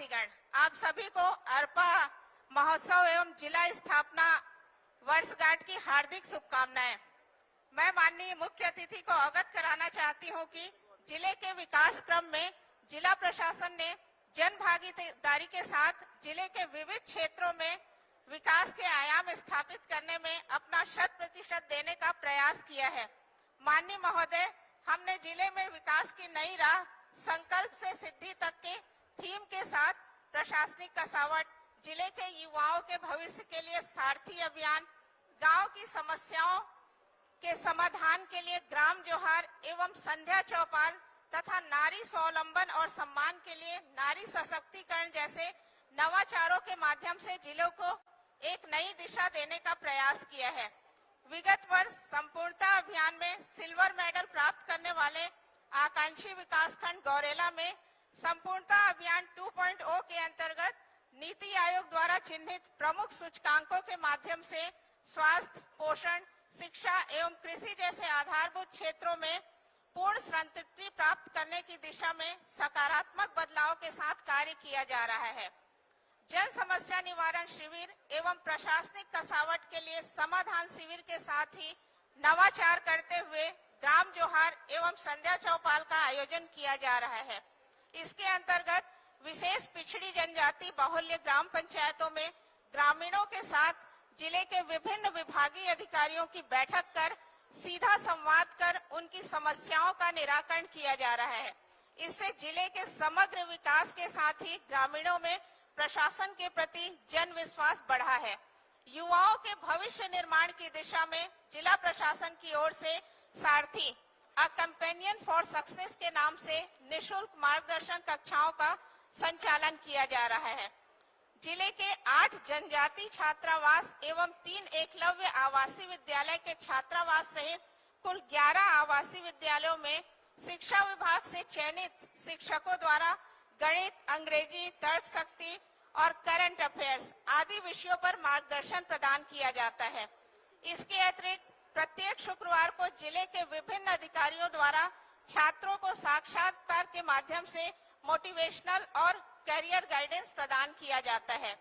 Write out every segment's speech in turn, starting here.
वासीगण, आप सभी को अरपा महोत्सव एवं जिला स्थापना वर्षगांठ की हार्दिक शुभकामनाएं। मैं माननीय मुख्य अतिथि को अवगत कराना चाहती हूं कि जिले के विकास क्रम में जिला प्रशासन ने जन भागीदारी के साथ जिले के विविध क्षेत्रों में विकास के आयाम स्थापित करने में अपना 100% देने का प्रयास किया है। माननीय महोदय, हमने जिले में विकास की नई राह संकल्प से सिद्धि तक के थीम के साथ प्रशासनिक कसावट, जिले के युवाओं के भविष्य के लिए सारथी अभियान, गांव की समस्याओं के समाधान के लिए ग्राम जोहार एवं संध्या चौपाल तथा नारी स्वावलंबन और सम्मान के लिए नारी सशक्तिकरण जैसे नवाचारों के माध्यम से जिलों को एक नई दिशा देने का प्रयास किया है। विगत वर्ष संपूर्णता अभियान में सिल्वर मेडल प्राप्त करने वाले आकांक्षी विकासखंड गौरेला में संपूर्णता अभियान 2.0 के अंतर्गत नीति आयोग द्वारा चिन्हित प्रमुख सूचकांकों के माध्यम से स्वास्थ्य, पोषण, शिक्षा एवं कृषि जैसे आधारभूत क्षेत्रों में पूर्ण संतृप्ति प्राप्त करने की दिशा में सकारात्मक बदलाव के साथ कार्य किया जा रहा है। जन समस्या निवारण शिविर एवं प्रशासनिक कसावट के लिए समाधान शिविर के साथ ही नवाचार करते हुए ग्राम जोहार एवं संध्या चौपाल का आयोजन किया जा रहा है। इसके अंतर्गत विशेष पिछड़ी जनजाति बाहुल्य ग्राम पंचायतों में ग्रामीणों के साथ जिले के विभिन्न विभागीय अधिकारियों की बैठक कर सीधा संवाद कर उनकी समस्याओं का निराकरण किया जा रहा है। इससे जिले के समग्र विकास के साथ ही ग्रामीणों में प्रशासन के प्रति जन विश्वास बढ़ा है। युवाओं के भविष्य निर्माण की दिशा में जिला प्रशासन की ओर से सारथी अ कंपेनियन फॉर सक्सेस के नाम से निःशुल्क मार्गदर्शन कक्षाओं का संचालन किया जा रहा है। जिले के 8 जनजाति छात्रावास एवं 3 एकलव्य आवासीय विद्यालय के छात्रावास सहित कुल 11 आवासीय विद्यालयों में शिक्षा विभाग से चयनित शिक्षकों द्वारा गणित, अंग्रेजी, तर्क शक्ति और करंट अफेयर्स आदि विषयों पर मार्गदर्शन प्रदान किया जाता है। इसके अतिरिक्त प्रत्येक शुक्रवार को जिले के विभिन्न अधिकारियों द्वारा छात्रों को साक्षात्कार के माध्यम से मोटिवेशनल और करियर गाइडेंस प्रदान किया जाता है।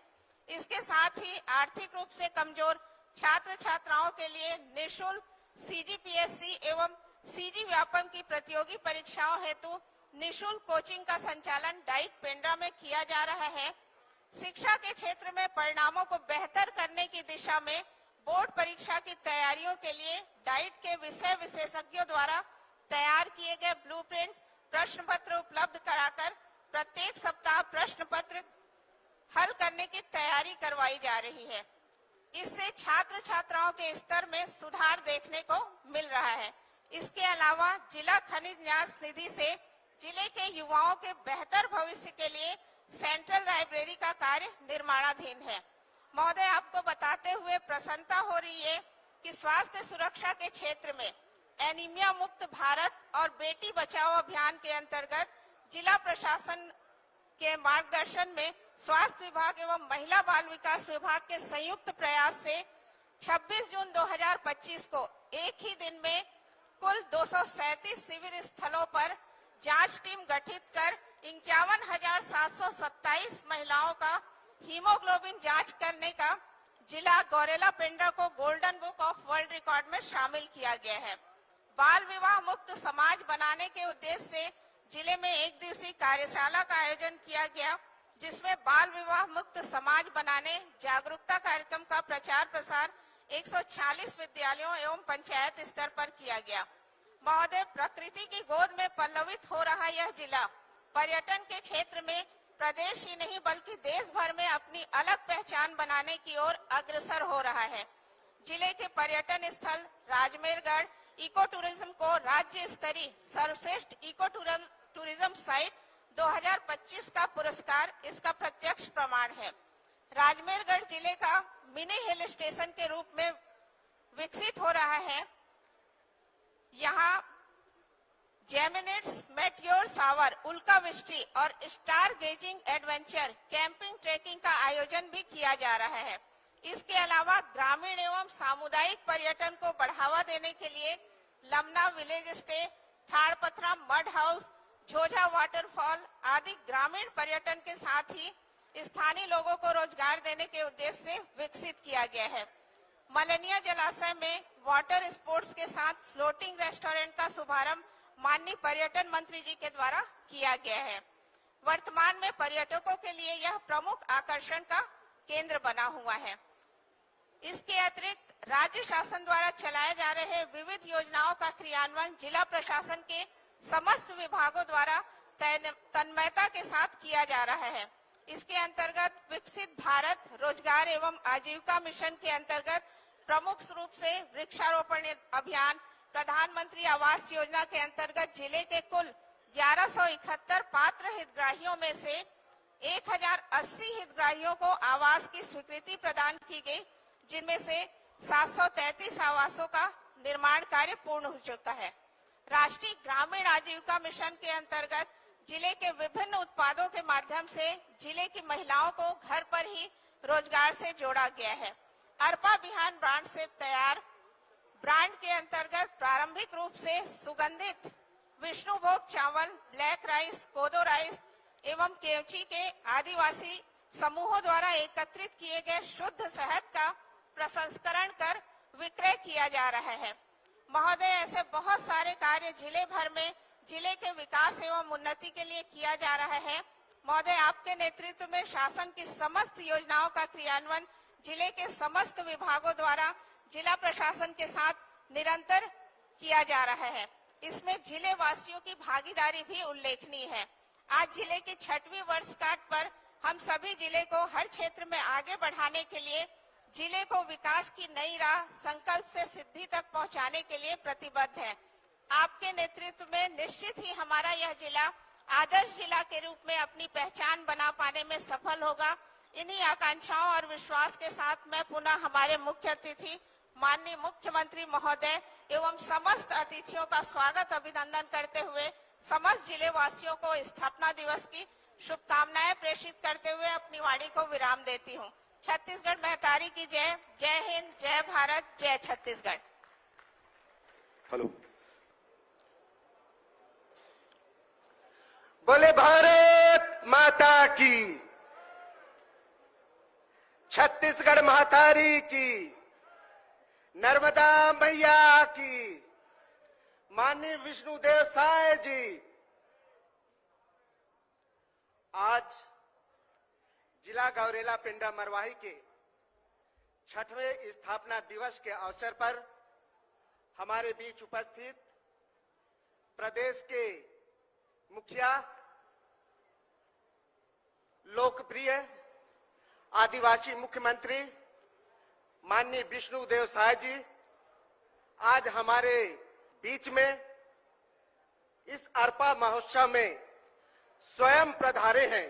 इसके साथ ही आर्थिक रूप से कमजोर छात्र छात्राओं के लिए निःशुल्क सीजीपीएससी एवं सीजी व्यापम की प्रतियोगी परीक्षाओं हेतु निःशुल्क कोचिंग का संचालन डाइट पेंड्रा में किया जा रहा है। शिक्षा के क्षेत्र में परिणामों को बेहतर करने की दिशा में बोर्ड परीक्षा की तैयारियों के लिए डाइट के विषय विशेषज्ञों द्वारा तैयार किए गए ब्लूप्रिंट प्रश्न पत्र उपलब्ध कराकर प्रत्येक सप्ताह प्रश्न पत्र हल करने की तैयारी करवाई जा रही है। इससे छात्र छात्राओं के स्तर में सुधार देखने को मिल रहा है। इसके अलावा जिला खनिज न्यास निधि से जिले के युवाओं के बेहतर भविष्य के लिए सेंट्रल लाइब्रेरी का कार्य निर्माणाधीन है। महोदय, आपको बताते हुए प्रसन्नता हो रही है कि स्वास्थ्य सुरक्षा के क्षेत्र में एनीमिया मुक्त भारत और बेटी बचाओ अभियान के अंतर्गत जिला प्रशासन के मार्गदर्शन में स्वास्थ्य विभाग एवं महिला बाल विकास विभाग के संयुक्त प्रयास से 26 जून 2025 को एक ही दिन में कुल 237 शिविर स्थलों पर जांच टीम गठित कर 51,727 महिलाओं का हीमोग्लोबिन जांच करने का जिला गौरेला पेंड्रा को golden book of world record में शामिल किया गया है। बाल विवाह मुक्त समाज बनाने के उद्देश्य से जिले में एक दिवसीय कार्यशाला का आयोजन किया गया, जिसमें बाल विवाह मुक्त समाज बनाने जागरूकता कार्यक्रम का प्रचार प्रसार 140 विद्यालयों एवं पंचायत स्तर पर किया गया। महोदय, प्रकृति की गोद में पल्लवित हो रहा यह जिला पर्यटन के क्षेत्र में प्रदेश ही नहीं बल्कि देश भर में अपनी अलग पहचान बनाने की ओर अग्रसर हो रहा है। जिले के पर्यटन स्थल राजमेरगढ़ इको टूरिज्म को राज्य स्तरीय सर्वश्रेष्ठ इको टूरिज्म साइट 2025 का पुरस्कार इसका प्रत्यक्ष प्रमाण है। राजमेरगढ़ जिले का मिनी हिल स्टेशन के रूप में विकसित हो रहा है। यहाँ जेमिनिट्स, मेटियोर सावर, उल्का वृष्टि और star gazing adventure camping trekking का आयोजन भी किया जा रहा है। इसके अलावा ग्रामीण एवं सामुदायिक पर्यटन को बढ़ावा देने के लिए Lamna village stay, Tharpathra mud house, Jhojha waterfall आदि ग्रामीण पर्यटन के साथ ही स्थानीय लोगों को रोजगार देने के उद्देश्य से विकसित किया गया है। मलनिया जलाशय में वाटर स्पोर्ट्स के साथ फ्लोटिंग रेस्टोरेंट का शुभारंभ माननीय पर्यटन मंत्री जी के द्वारा किया गया है। वर्तमान में पर्यटकों के लिए यह प्रमुख आकर्षण का केंद्र बना हुआ है। इसके अतिरिक्त राज्य शासन द्वारा चलाए जा रहे विविध योजनाओं का क्रियान्वयन जिला प्रशासन के समस्त विभागों द्वारा तन्मयता के साथ किया जा रहा है। इसके अंतर्गत विकसित भारत रोजगार एवं आजीविका मिशन के अंतर्गत प्रमुख रूप से वृक्षारोपण अभियान, प्रधानमंत्री आवास योजना के अंतर्गत जिले के कुल 1171 पात्र हितग्राहियों में से 1080 हितग्राहियों को आवास की स्वीकृति प्रदान की गई, जिनमें से 733 आवासों का निर्माण कार्य पूर्ण हो चुका है। राष्ट्रीय ग्रामीण आजीविका मिशन के अंतर्गत जिले के विभिन्न उत्पादों के माध्यम से जिले की महिलाओं को घर पर ही रोजगार से जोड़ा गया है। अरपा बिहान ब्रांड से तैयार ब्रांड के अंतर्गत प्रारंभिक रूप से सुगंधित विष्णुभोग चावल, ब्लैक राइस, कोदो राइस एवं केवची के आदिवासी समूहों द्वारा एकत्रित किए गए शुद्ध शहद का प्रसंस्करण कर विक्रय किया जा रहा है। महोदय, ऐसे बहुत सारे कार्य जिले भर में जिले के विकास एवं उन्नति के लिए किया जा रहा है। महोदय, आपके नेतृत्व में शासन की समस्त योजनाओं का क्रियान्वयन जिले के समस्त विभागों द्वारा जिला प्रशासन के साथ निरंतर किया जा रहा है। इसमें जिले वासियों की भागीदारी भी उल्लेखनीय है। आज जिले की 6वीं वर्षगांठ पर हम सभी जिले को हर क्षेत्र में आगे बढ़ाने के लिए जिले को विकास की नई राह संकल्प से सिद्धि तक पहुंचाने के लिए प्रतिबद्ध है। आपके नेतृत्व में निश्चित ही हमारा यह जिला आदर्श जिला के रूप में अपनी पहचान बना पाने में सफल होगा। इन्हीं आकांक्षाओं और विश्वास के साथ मैं पुनः हमारे मुख्य अतिथि माननीय मुख्यमंत्री महोदय एवं समस्त अतिथियों का स्वागत अभिनंदन करते हुए समस्त जिले वासियों को स्थापना दिवस की शुभकामनाएं प्रेषित करते हुए अपनी वाणी को विराम देती हूं। छत्तीसगढ़ महतारी की जय। जय हिंद, जय भारत, जय छत्तीसगढ़। हेलो, बोले भारत माता की, छत्तीसगढ़ महतारी की, नर्मदा मैया की, माननीय विष्णुदेव साय जी। आज जिला गौरेला पिंडा मरवाही के 6वें स्थापना दिवस के अवसर पर हमारे बीच उपस्थित प्रदेश के मुखिया, लोकप्रिय आदिवासी मुख्यमंत्री माननीय विष्णुदेव साय जी आज हमारे बीच में इस अरपा महोत्सव में स्वयं पधारे हैं।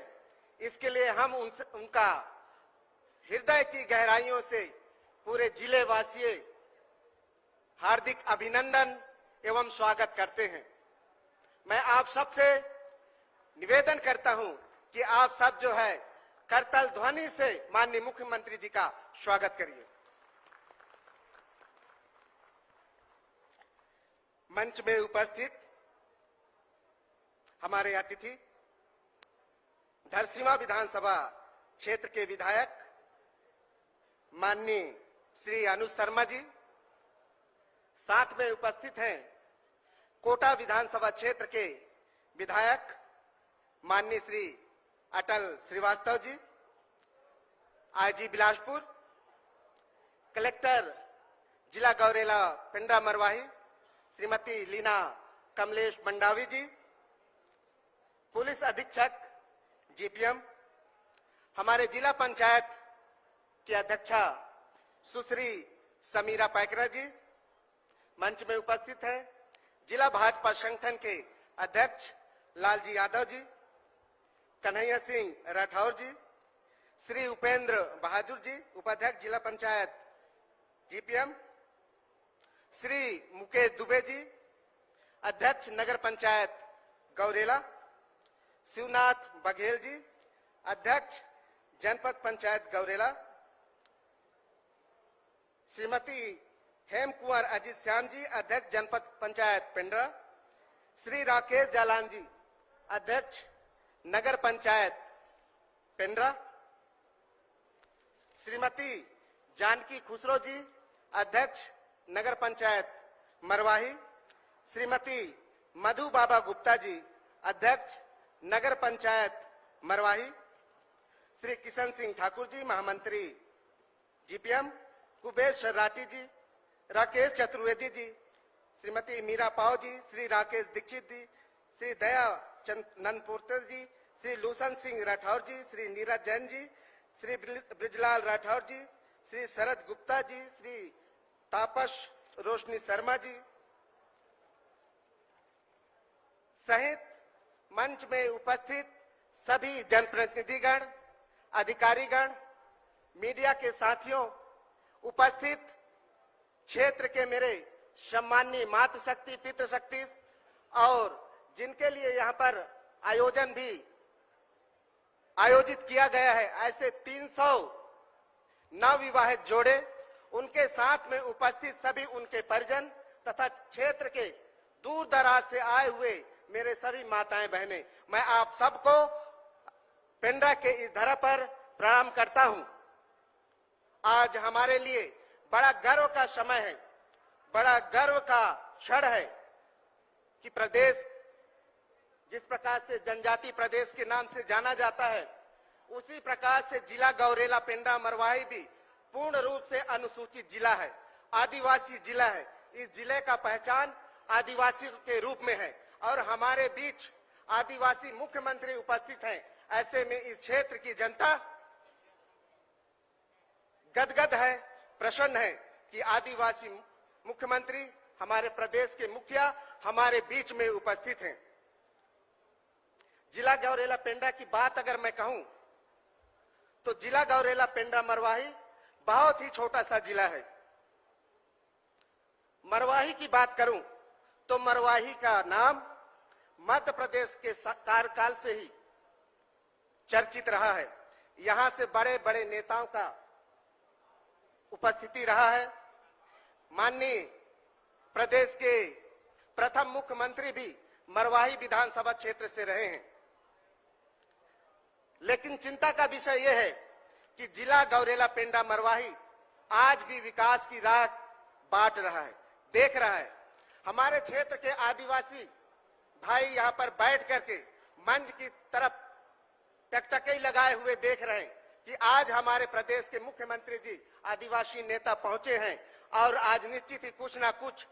इसके लिए हम उनका हृदय की गहराइयों से पूरे जिले वासी हार्दिक अभिनंदन एवं स्वागत करते हैं। मैं आप सबसे निवेदन करता हूं कि आप सब जो है करताल ध्वनि से माननीय मुख्यमंत्री जी का स्वागत करिए। मंच में उपस्थित हमारे अतिथि धरसींवा विधानसभा क्षेत्र के विधायक माननीय श्री अनुज शर्मा जी, साथ में उपस्थित हैं कोटा विधानसभा क्षेत्र के विधायक माननीय श्री अटल श्रीवास्तव जी, आईजी बिलासपुर, कलेक्टर जिला गौरेला पिंडा मरवाही श्रीमती लीना कमलेश मंडावी जी, पुलिस अधीक्षक जीपीएम, हमारे जिला पंचायत की अध्यक्षा सुश्री समीरा पैकरा जी, मंच में उपस्थित है जिला भाजपा संगठन के अध्यक्ष लालजी यादव जी, कन्हैया सिंह राठौर जी, श्री उपेंद्र बहादुर जी, उपाध्यक्ष जिला पंचायत जीपीएम, श्री मुकेश दुबे जी, अध्यक्ष नगर पंचायत गौरेला, शिवनाथ बघेल जी, अध्यक्ष जनपद पंचायत गौरेला, श्रीमती हेम कुंवर अजीत श्याम जी, अध्यक्ष जनपद पंचायत पिंडरा, श्री राकेश जालान जी, अध्यक्ष नगर पंचायत पेंड्रा, श्रीमती जानकी खुसरो जी, अध्यक्ष नगर पंचायत मरवाही, श्रीमती मधु बाबा गुप्ता जी, अध्यक्ष नगर पंचायत मरवाही, श्री किशन सिंह ठाकुर जी, महामंत्री जीपीएम, कुबेर शर्राटी जी, राकेश चतुर्वेदी जी, श्रीमती मीरा पाव जी, श्री राकेश दीक्षित जी, श्री दया नंदपुरकर जी, श्री लूसन सिंह राठौर जी, श्री नीरज जैन जी, श्री ब्रिजलाल राठौर जी, श्री शरद गुप्ता जी, श्री तापस रोशनी शर्मा जी सहित मंच में उपस्थित सभी जनप्रतिनिधिगण, अधिकारीगण, मीडिया के साथियों, उपस्थित क्षेत्र के मेरे सम्माननीय मातृशक्ति, पितृशक्ति और जिनके लिए यहाँ पर आयोजन भी आयोजित किया गया है, ऐसे 300 नवविवाहित जोड़े, उनके साथ में उपस्थित सभी उनके परिजन तथा क्षेत्र के दूर दराज से आए हुए मेरे सभी माताएं बहनें, मैं आप सबको पेंड्रा के इस धरा पर प्रणाम करता हूं। आज हमारे लिए बड़ा गर्व का समय है, बड़ा गर्व का क्षण है कि प्रदेश जिस प्रकार से जनजाति प्रदेश के नाम से जाना जाता है, उसी प्रकार से जिला गौरेला पेंड्रा मरवाही भी पूर्ण रूप से अनुसूचित जिला है, आदिवासी जिला है। इस जिले का पहचान आदिवासी के रूप में है और हमारे बीच आदिवासी मुख्यमंत्री उपस्थित हैं। ऐसे में इस क्षेत्र की जनता गदगद है, प्रसन्न है कि आदिवासी मुख्यमंत्री, हमारे प्रदेश के मुखिया हमारे बीच में उपस्थित हैं। जिला गौरेला पेंड्रा की बात अगर मैं कहूं तो जिला गौरेला पेंड्रा मरवाही बहुत ही छोटा सा जिला है। मरवाही की बात करूं तो मरवाही का नाम मध्य प्रदेश के कार्यकाल से ही चर्चित रहा है। यहां से बड़े बड़े नेताओं का उपस्थिति रहा है। माननीय प्रदेश के प्रथम मुख्यमंत्री भी मरवाही विधानसभा क्षेत्र से रहे हैं। लेकिन चिंता का विषय यह है कि जिला गौरेला पेंड्रा मरवाही आज भी विकास की राह बांट रहा है, देख रहा है। हमारे क्षेत्र के आदिवासी भाई यहाँ पर बैठ करके मंच की तरफ टकटकी लगाए हुए देख रहे हैं कि आज हमारे प्रदेश के मुख्यमंत्री जी आदिवासी नेता पहुंचे हैं और आज निश्चित ही कुछ ना कुछ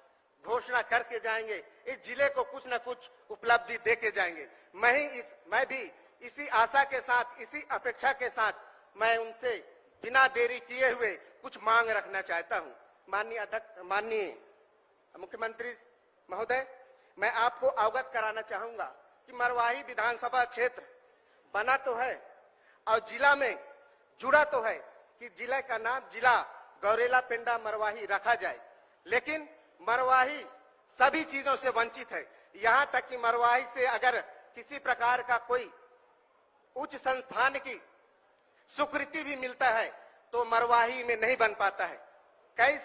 घोषणा करके जाएंगे, इस जिले को कुछ ना कुछ उपलब्धि देके जाएंगे। मैं भी इसी आशा के साथ, इसी अपेक्षा के साथ मैं उनसे बिना देरी किए हुए कुछ मांग रखना चाहता हूं। माननीय मुख्यमंत्री महोदय, मैं आपको अवगत कराना चाहूंगा कि मरवाही विधानसभा क्षेत्र बना तो है और जिला में जुड़ा तो है कि जिले का नाम जिला गौरेला पेंड्रा मरवाही रखा जाए, लेकिन मरवाही सभी चीजों से वंचित है। यहां तक कि मरवाही से अगर किसी प्रकार का कोई उच्च संस्थान की स्वीकृति भी मिलता है तो मरवाही में नहीं बन पाता है। कई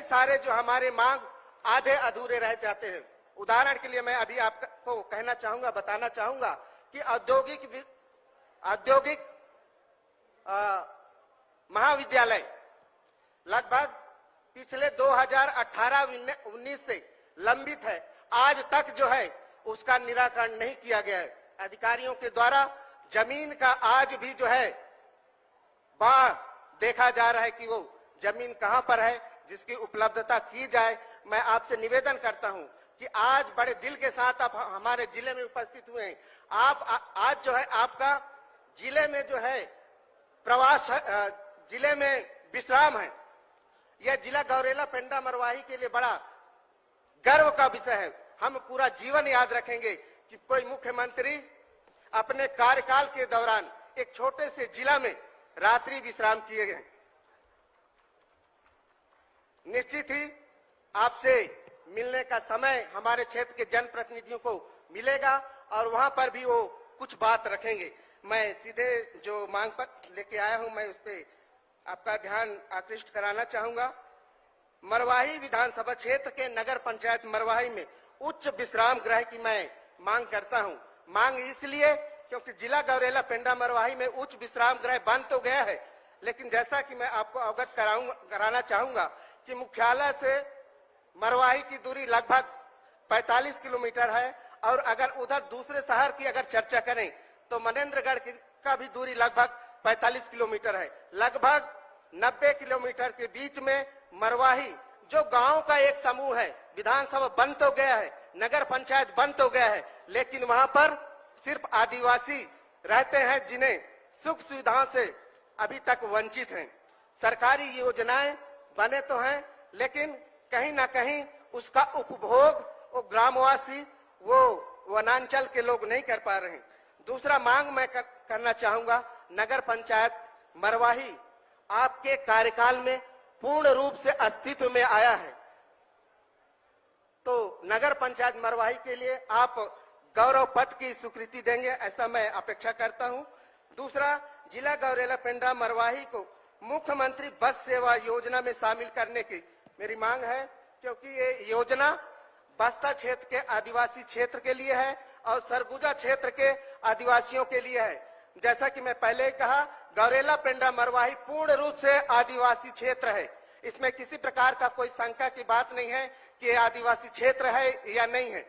सारे जो हमारे मांग आधे अधूरे रह जाते हैं। उदाहरण के लिए मैं अभी आपको कहना चाहूंगा, बताना चाहूंगा कि औद्योगिक महाविद्यालय लगभग पिछले 2018-19 से लंबित है, आज तक जो है उसका निराकरण नहीं किया गया है। अधिकारियों के द्वारा जमीन का आज भी जो है बाढ़ देखा जा रहा है कि वो जमीन कहां पर है, जिसकी उपलब्धता की जाए। मैं आपसे निवेदन करता हूं कि आज बड़े दिल के साथ आप हमारे जिले में उपस्थित हुए हैं। आज जो है आपका जिले में जो है प्रवास, जिले में विश्राम है। यह जिला गौरेला पेंड्रा मरवाही के लिए बड़ा गर्व का विषय है। हम पूरा जीवन याद रखेंगे कि कोई मुख्यमंत्री अपने कार्यकाल के दौरान एक छोटे से जिला में रात्रि विश्राम किए गए। निश्चित ही आपसे मिलने का समय हमारे क्षेत्र के जनप्रतिनिधियों को मिलेगा और वहां पर भी वो कुछ बात रखेंगे। मैं सीधे जो मांग पत्र लेके आया हूं, मैं उस पर आपका ध्यान आकृष्ट कराना चाहूंगा। मरवाही विधानसभा क्षेत्र के नगर पंचायत मरवाही में उच्च विश्राम गृह की मैं मांग करता हूं। मांग इसलिए क्योंकि जिला गौरेला पेंड्रा मरवाही में उच्च विश्राम गृह बन तो गया है, लेकिन जैसा कि मैं आपको अवगत कराना चाहूंगा कि मुख्यालय से मरवाही की दूरी लगभग 45 किलोमीटर है, और अगर उधर दूसरे शहर की अगर चर्चा करें तो मनेन्द्रगढ़ का भी दूरी लगभग 45 किलोमीटर है। लगभग 90 किलोमीटर के बीच में मरवाही जो गांव का एक समूह है, विधानसभा बन तो गया है, नगर पंचायत बन तो गया है, लेकिन वहां पर सिर्फ आदिवासी रहते हैं जिन्हें सुख सुविधाओं से अभी तक वंचित हैं। सरकारी योजनाएं बने तो हैं, लेकिन कहीं ना कहीं उसका उपभोग वो ग्रामवासी, वो वनांचल के लोग नहीं कर पा रहे हैं। दूसरा मांग मैं करना चाहूंगा, नगर पंचायत मरवाही आपके कार्यकाल में पूर्ण रूप से अस्तित्व में आया है, तो नगर पंचायत मरवाही के लिए आप गौरव पथ की स्वीकृति देंगे, ऐसा मैं अपेक्षा करता हूं। दूसरा, जिला गौरेला पेंड्रा मरवाही को मुख्यमंत्री बस सेवा योजना में शामिल करने की मेरी मांग है, क्योंकि ये योजना बस्ता क्षेत्र के आदिवासी क्षेत्र के लिए है और सरगुजा क्षेत्र के आदिवासियों के लिए है। जैसा कि मैं पहले ही कहा, गौरेला पेंड्रा मरवाही पूर्ण रूप से आदिवासी क्षेत्र है, इसमें किसी प्रकार का कोई शंका की बात नहीं है कि ये आदिवासी क्षेत्र है या नहीं है।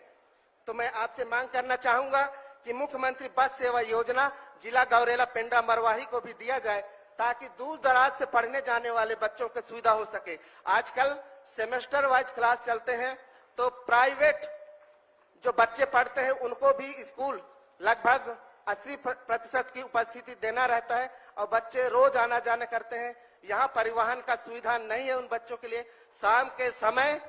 तो मैं आपसे मांग करना चाहूंगा कि मुख्यमंत्री बस सेवा योजना जिला गौरेला पेंड्रा मरवाही को भी दिया जाए, ताकि दूर दराज से पढ़ने जाने वाले बच्चों को सुविधा हो सके। आजकल सेमेस्टर वाइज क्लास चलते हैं, तो प्राइवेट जो बच्चे पढ़ते हैं उनको भी स्कूल लगभग 80% की उपस्थिति देना रहता है, और बच्चे रोज आना जाना करते हैं। यहाँ परिवहन का सुविधा नहीं है उन बच्चों के लिए। शाम के समय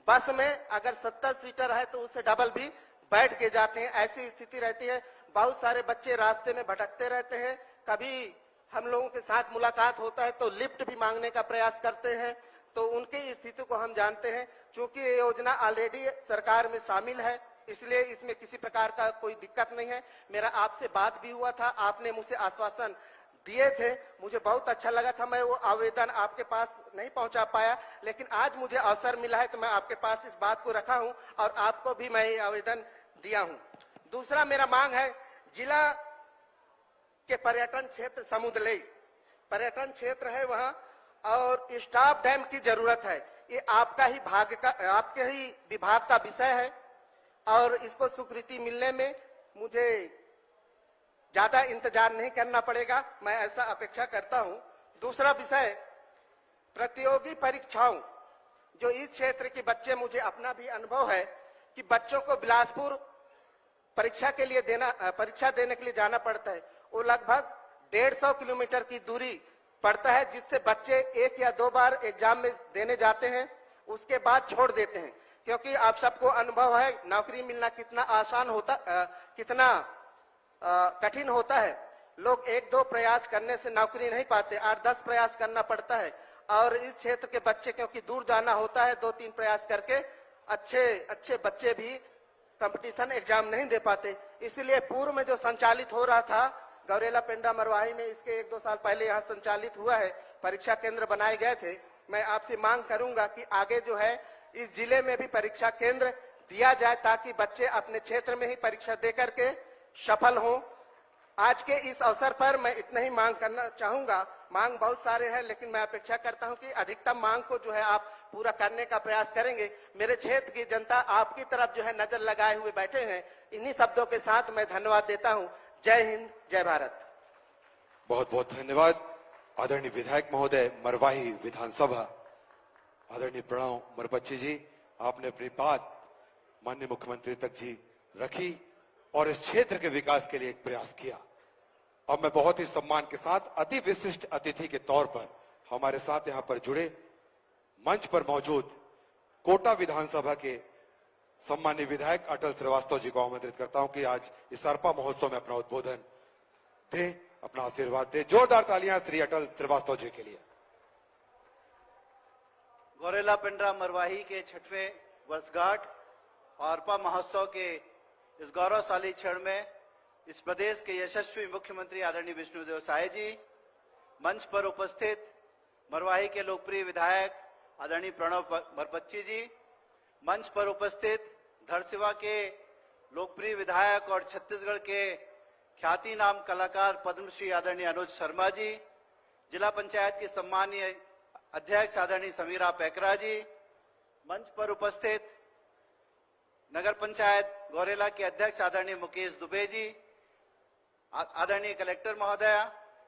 बस में अगर 70 सीटर है तो उससे डबल भी बैठ के जाते हैं, ऐसी स्थिति रहती है। बहुत सारे बच्चे रास्ते में भटकते रहते हैं, कभी हम लोगों के साथ मुलाकात होता है तो लिफ्ट भी मांगने का प्रयास करते हैं, तो उनकी स्थिति को हम जानते हैं। चूंकि ये योजना ऑलरेडी सरकार में शामिल है, इसलिए इसमें किसी प्रकार का कोई दिक्कत नहीं है। मेरा आपसे बात भी हुआ था, आपने मुझसे आश्वासन दिए थे, मुझे बहुत अच्छा लगा था। मैं वो आवेदन आपके पास नहीं पहुंचा पाया, लेकिन आज मुझे अवसर मिला है तो मैं आपके पास इस बात को रखा हूं और आपको भी मैं ये आवेदन दिया हूं। दूसरा मेरा मांग है, जिला के पर्यटन क्षेत्र समुद्रलेई पर्यटन क्षेत्र है वहां, और स्टाफ डैम की जरूरत है। ये आपके ही विभाग का विषय है, और इसको स्वीकृति मिलने में मुझे ज्यादा इंतजार नहीं करना पड़ेगा, मैं ऐसा अपेक्षा करता हूं। दूसरा विषय, प्रतियोगी परीक्षाओं, जो इस क्षेत्र के बच्चे, मुझे अपना भी अनुभव है कि बच्चों को बिलासपुर परीक्षा देने के लिए जाना पड़ता है। वो लगभग 150 किलोमीटर की दूरी पड़ता है, जिससे बच्चे 1 या 2 बार एग्जाम में देने जाते हैं, उसके बाद छोड़ देते हैं। क्योंकि आप सबको अनुभव है नौकरी मिलना कितना कठिन होता है। लोग 1-2 प्रयास करने से नौकरी नहीं पाते, 8-10 प्रयास करना पड़ता है। और इस क्षेत्र के बच्चे क्योंकि दूर जाना होता है, 2-3 प्रयास करके अच्छे बच्चे भी कंपटीशन एग्जाम नहीं दे पाते। इसलिए पूर्व में जो संचालित हो रहा था गौरेला पेंड्रा मरवाही में, इसके 1-2 साल पहले यहाँ संचालित हुआ है, परीक्षा केंद्र बनाए गए थे। मैं आपसे मांग करूंगा कि आगे जो है इस जिले में भी परीक्षा केंद्र दिया जाए, ताकि बच्चे अपने क्षेत्र में ही परीक्षा दे करके सफल हों। आज के इस अवसर पर मैं इतना ही मांग करना चाहूंगा। मांग बहुत सारे हैं, लेकिन मैं अपेक्षा करता हूं कि अधिकतम मांग को जो है आप पूरा करने का प्रयास करेंगे। मेरे क्षेत्र की जनता आपकी तरफ जो है नजर लगाए हुए बैठे हैं। इन्हीं शब्दों के साथ मैं धन्यवाद देता हूं। जय हिंद, जय भारत। बहुत बहुत धन्यवाद आदरणीय विधायक महोदय मरवाही विधानसभा, आदरणीय प्रणव मरपच्ची जी। आपने अपनी बात माननीय मुख्यमंत्री तक जी रखी और इस क्षेत्र के विकास के लिए एक प्रयास किया। अब मैं बहुत ही सम्मान के साथ अति विशिष्ट अतिथि के तौर पर हमारे साथ यहां पर जुड़े मंच पर मौजूद कोटा विधानसभा के सम्मानीय विधायक अटल श्रीवास्तव जी को आमंत्रित करता हूं कि आज इस सरपा महोत्सव में अपना उद्बोधन दे, अपना आशीर्वाद दे। जोरदार तालियां श्री अटल श्रीवास्तव जी के लिए। गौरेला पेंड्रा मरवाही के 6वें वर्षगांठ और अरपा महोत्सव के इस गौरवशाली क्षण में इस प्रदेश के यशस्वी मुख्यमंत्री आदरणीय विष्णुदेव साय जी, मंच पर उपस्थित मरवाही के लोकप्रिय विधायक आदरणीय प्रणव मरपच्ची जी, मंच पर उपस्थित धरसीवा के लोकप्रिय विधायक और छत्तीसगढ़ के ख्याति नाम कलाकार पद्मश्री आदरणीय अनुज शर्मा जी, जिला पंचायत की सम्मानीय अध्यक्ष आदरणीय समीरा पैकरा जी, मंच पर उपस्थित नगर पंचायत गौरेला के अध्यक्ष आदरणीय मुकेश दुबे जी, आदरणीय कलेक्टर महोदय,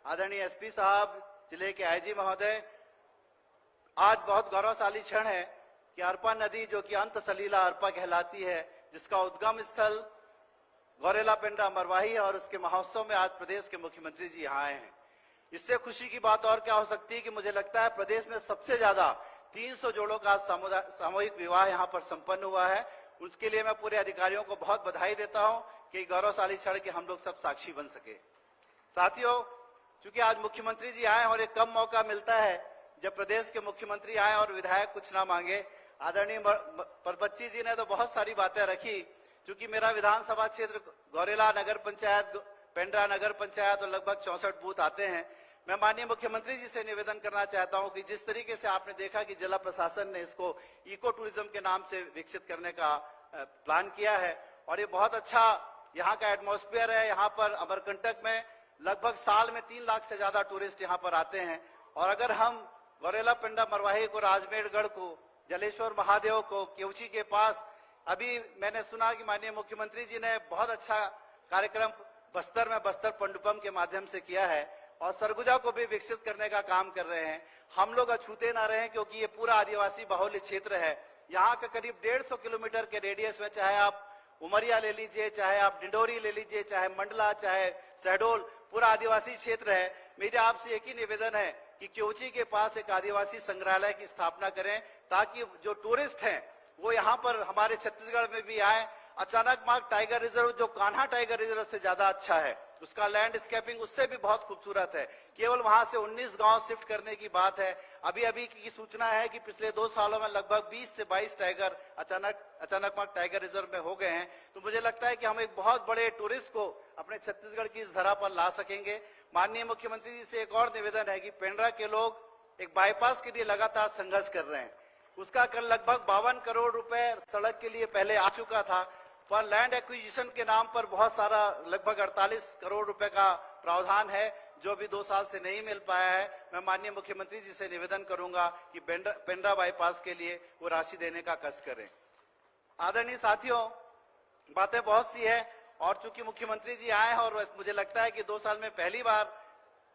आदरणीय एसपी साहब, जिले के आईजी महोदय। आज बहुत गौरवशाली क्षण है कि अरपा नदी, जो कि अंत सलीला अरपा कहलाती है, जिसका उद्गम स्थल गौरेला पेंड्रा मरवाही है, और उसके महोत्सव में आज प्रदेश के मुख्यमंत्री जी यहाँ आए हैं। इससे खुशी की बात और क्या हो सकती है कि मुझे लगता है प्रदेश में सबसे ज्यादा 300 जोड़ों का सामूहिक विवाह यहाँ पर संपन्न हुआ है। उसके लिए मैं पूरे अधिकारियों को बहुत बधाई देता हूं कि गौरवशाली क्षण के हम लोग सब साक्षी बन सके। साथियों, चूंकि आज मुख्यमंत्री जी आए और एक कम मौका मिलता है जब प्रदेश के मुख्यमंत्री आए और विधायक कुछ ना मांगे। आदरणीय परबच्ची जी ने तो बहुत सारी बातें रखी। चूंकि मेरा विधानसभा क्षेत्र गौरेला नगर पंचायत, पेंड्रा नगर पंचायत और लगभग 64 बूथ आते हैं। मैं माननीय मुख्यमंत्री जी से निवेदन करना चाहता हूं कि जिस तरीके से आपने देखा कि जिला प्रशासन ने इसको इको टूरिज्म के नाम से विकसित करने का प्लान किया है, और ये बहुत अच्छा यहाँ का एटमॉस्फेयर है। यहाँ पर अमरकंटक में लगभग साल में 3 लाख से ज्यादा टूरिस्ट यहाँ पर आते हैं। और अगर हम गौरेला पेंड्रा मरवाही को, राजमेरगढ़ को, जलेश्वर महादेव को, केवची के पास, अभी मैंने सुना कि माननीय मुख्यमंत्री जी ने बहुत अच्छा कार्यक्रम बस्तर में बस्तर पंडुपम के माध्यम से किया है, और सरगुजा को भी विकसित करने का काम कर रहे हैं। हम लोग अछूते ना रहे, क्योंकि ये पूरा आदिवासी बहुल्य क्षेत्र है। यहाँ का करीब 150 किलोमीटर के रेडियस में, चाहे आप उमरिया ले लीजिए, चाहे आप डिंडोरी ले लीजिए, चाहे मंडला, चाहे शहडोल, पूरा आदिवासी क्षेत्र है। मेरे आपसे एक ही निवेदन है कि केवची के पास एक आदिवासी संग्रहालय की स्थापना करें, ताकि जो टूरिस्ट हैं वो यहाँ पर हमारे छत्तीसगढ़ में भी आए। अचानक मार्ग टाइगर रिजर्व, जो कान्हा टाइगर रिजर्व से ज्यादा अच्छा है, उसका लैंडस्केपिंग उससे भी बहुत खूबसूरत है। केवल वहां से 19 गांव शिफ्ट करने की बात है। अभी की सूचना है कि पिछले 2 सालों में लगभग 20 से 22 टाइगर अचानक मार्ग टाइगर रिजर्व में हो गए हैं। तो मुझे लगता है कि हम एक बहुत बड़े टूरिस्ट को अपने छत्तीसगढ़ की इस धरा पर ला सकेंगे। माननीय मुख्यमंत्री जी से एक और निवेदन है कि पेंड्रा के लोग एक बाईपास के लिए लगातार संघर्ष कर रहे हैं। उसका कल लगभग 52 करोड़ रुपए सड़क के लिए पहले आ चुका था, पर लैंड एक्विजिशन के नाम पर बहुत सारा लगभग 48 करोड़ रुपए का प्रावधान है, जो अभी 2 साल से नहीं मिल पाया है। मैं माननीय मुख्यमंत्री जी से निवेदन करूंगा कि पेंड्रा बाईपास के लिए वो राशि देने का कष्ट करें। आदरणीय साथियों, बातें बहुत सी है, और चूंकि मुख्यमंत्री जी आए हैं और मुझे लगता है कि 2 साल में पहली बार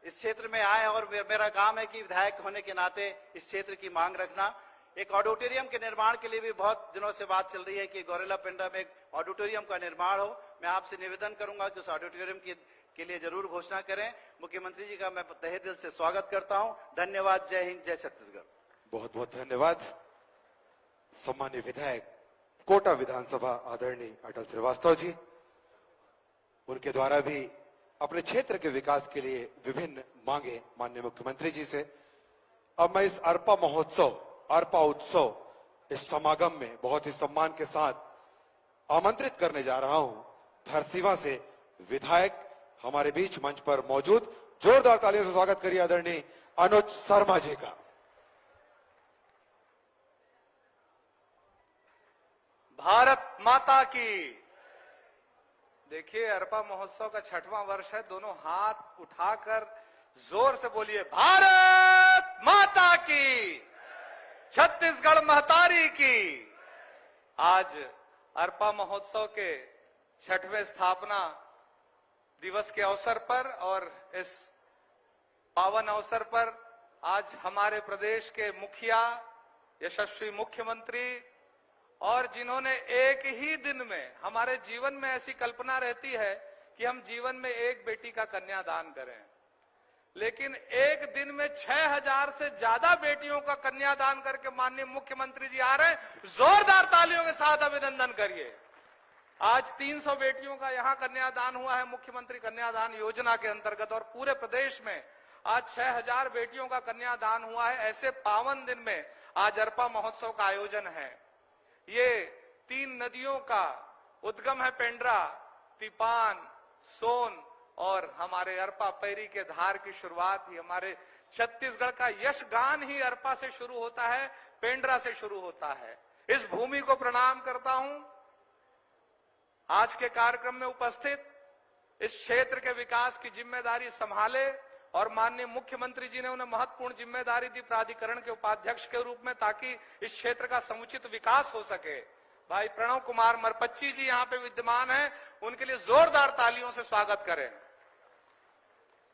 इस क्षेत्र में आए, और मेरा काम है कि विधायक होने के नाते इस क्षेत्र की मांग रखना। एक ऑडिटोरियम के निर्माण के लिए भी बहुत दिनों से बात चल रही है कि गौरेला पेंड्रा में एक ऑडिटोरियम का निर्माण हो। मैं आपसे निवेदन करूंगा कि उस ऑडिटोरियम के लिए जरूर घोषणा करें। मुख्यमंत्री जी का मैं तहे दिल से स्वागत करता हूं। धन्यवाद। जय हिंद, जय छत्तीसगढ़। बहुत बहुत धन्यवाद। सम्मानीय विधायक कोटा विधानसभा आदरणीय अटल श्रीवास्तव जी, उनके द्वारा भी अपने क्षेत्र के विकास के लिए विभिन्न मांगे माननीय मुख्यमंत्री जी से। अब मैं इस अरपा महोत्सव, अरपा उत्सव, इस समागम में बहुत ही सम्मान के साथ आमंत्रित करने जा रहा हूं धरसीवा से विधायक हमारे बीच मंच पर मौजूद। जोरदार तालियों से स्वागत करिए आदरणीय अनुज शर्मा जी का। भारत माता की। देखिए, अरपा महोत्सव का 6वां वर्ष है। दोनों हाथ उठाकर जोर से बोलिए, भारत माता की, छत्तीसगढ़ महतारी की। आज अरपा महोत्सव के 6वें स्थापना दिवस के अवसर पर और इस पावन अवसर पर आज हमारे प्रदेश के मुखिया, यशस्वी मुख्यमंत्री, और जिन्होंने एक ही दिन में, हमारे जीवन में ऐसी कल्पना रहती है कि हम जीवन में एक बेटी का कन्यादान करें, लेकिन एक दिन में 6000 से ज्यादा बेटियों का कन्यादान करके माननीय मुख्यमंत्री जी आ रहे हैं। जोरदार तालियों के साथ अभिनंदन करिए। आज 300 बेटियों का यहां कन्यादान हुआ है मुख्यमंत्री कन्यादान योजना के अंतर्गत, और पूरे प्रदेश में आज 6000 बेटियों का कन्यादान हुआ है। ऐसे पावन दिन में आज अरपा महोत्सव का आयोजन है। ये 3 नदियों का उद्गम है, पेंड्रा, तिपान, सोन, और हमारे अरपा पैरी के धार की शुरुआत ही, हमारे छत्तीसगढ़ का यश गान ही अरपा से शुरू होता है, पेंड्रा से शुरू होता है। इस भूमि को प्रणाम करता हूं। आज के कार्यक्रम में उपस्थित इस क्षेत्र के विकास की जिम्मेदारी संभाले और माननीय मुख्यमंत्री जी ने उन्हें महत्वपूर्ण जिम्मेदारी दी प्राधिकरण के उपाध्यक्ष के रूप में, ताकि इस क्षेत्र का समुचित विकास हो सके। भाई प्रणव कुमार मरपच्ची जी यहां पे विद्यमान हैं, उनके लिए जोरदार तालियों से स्वागत करें।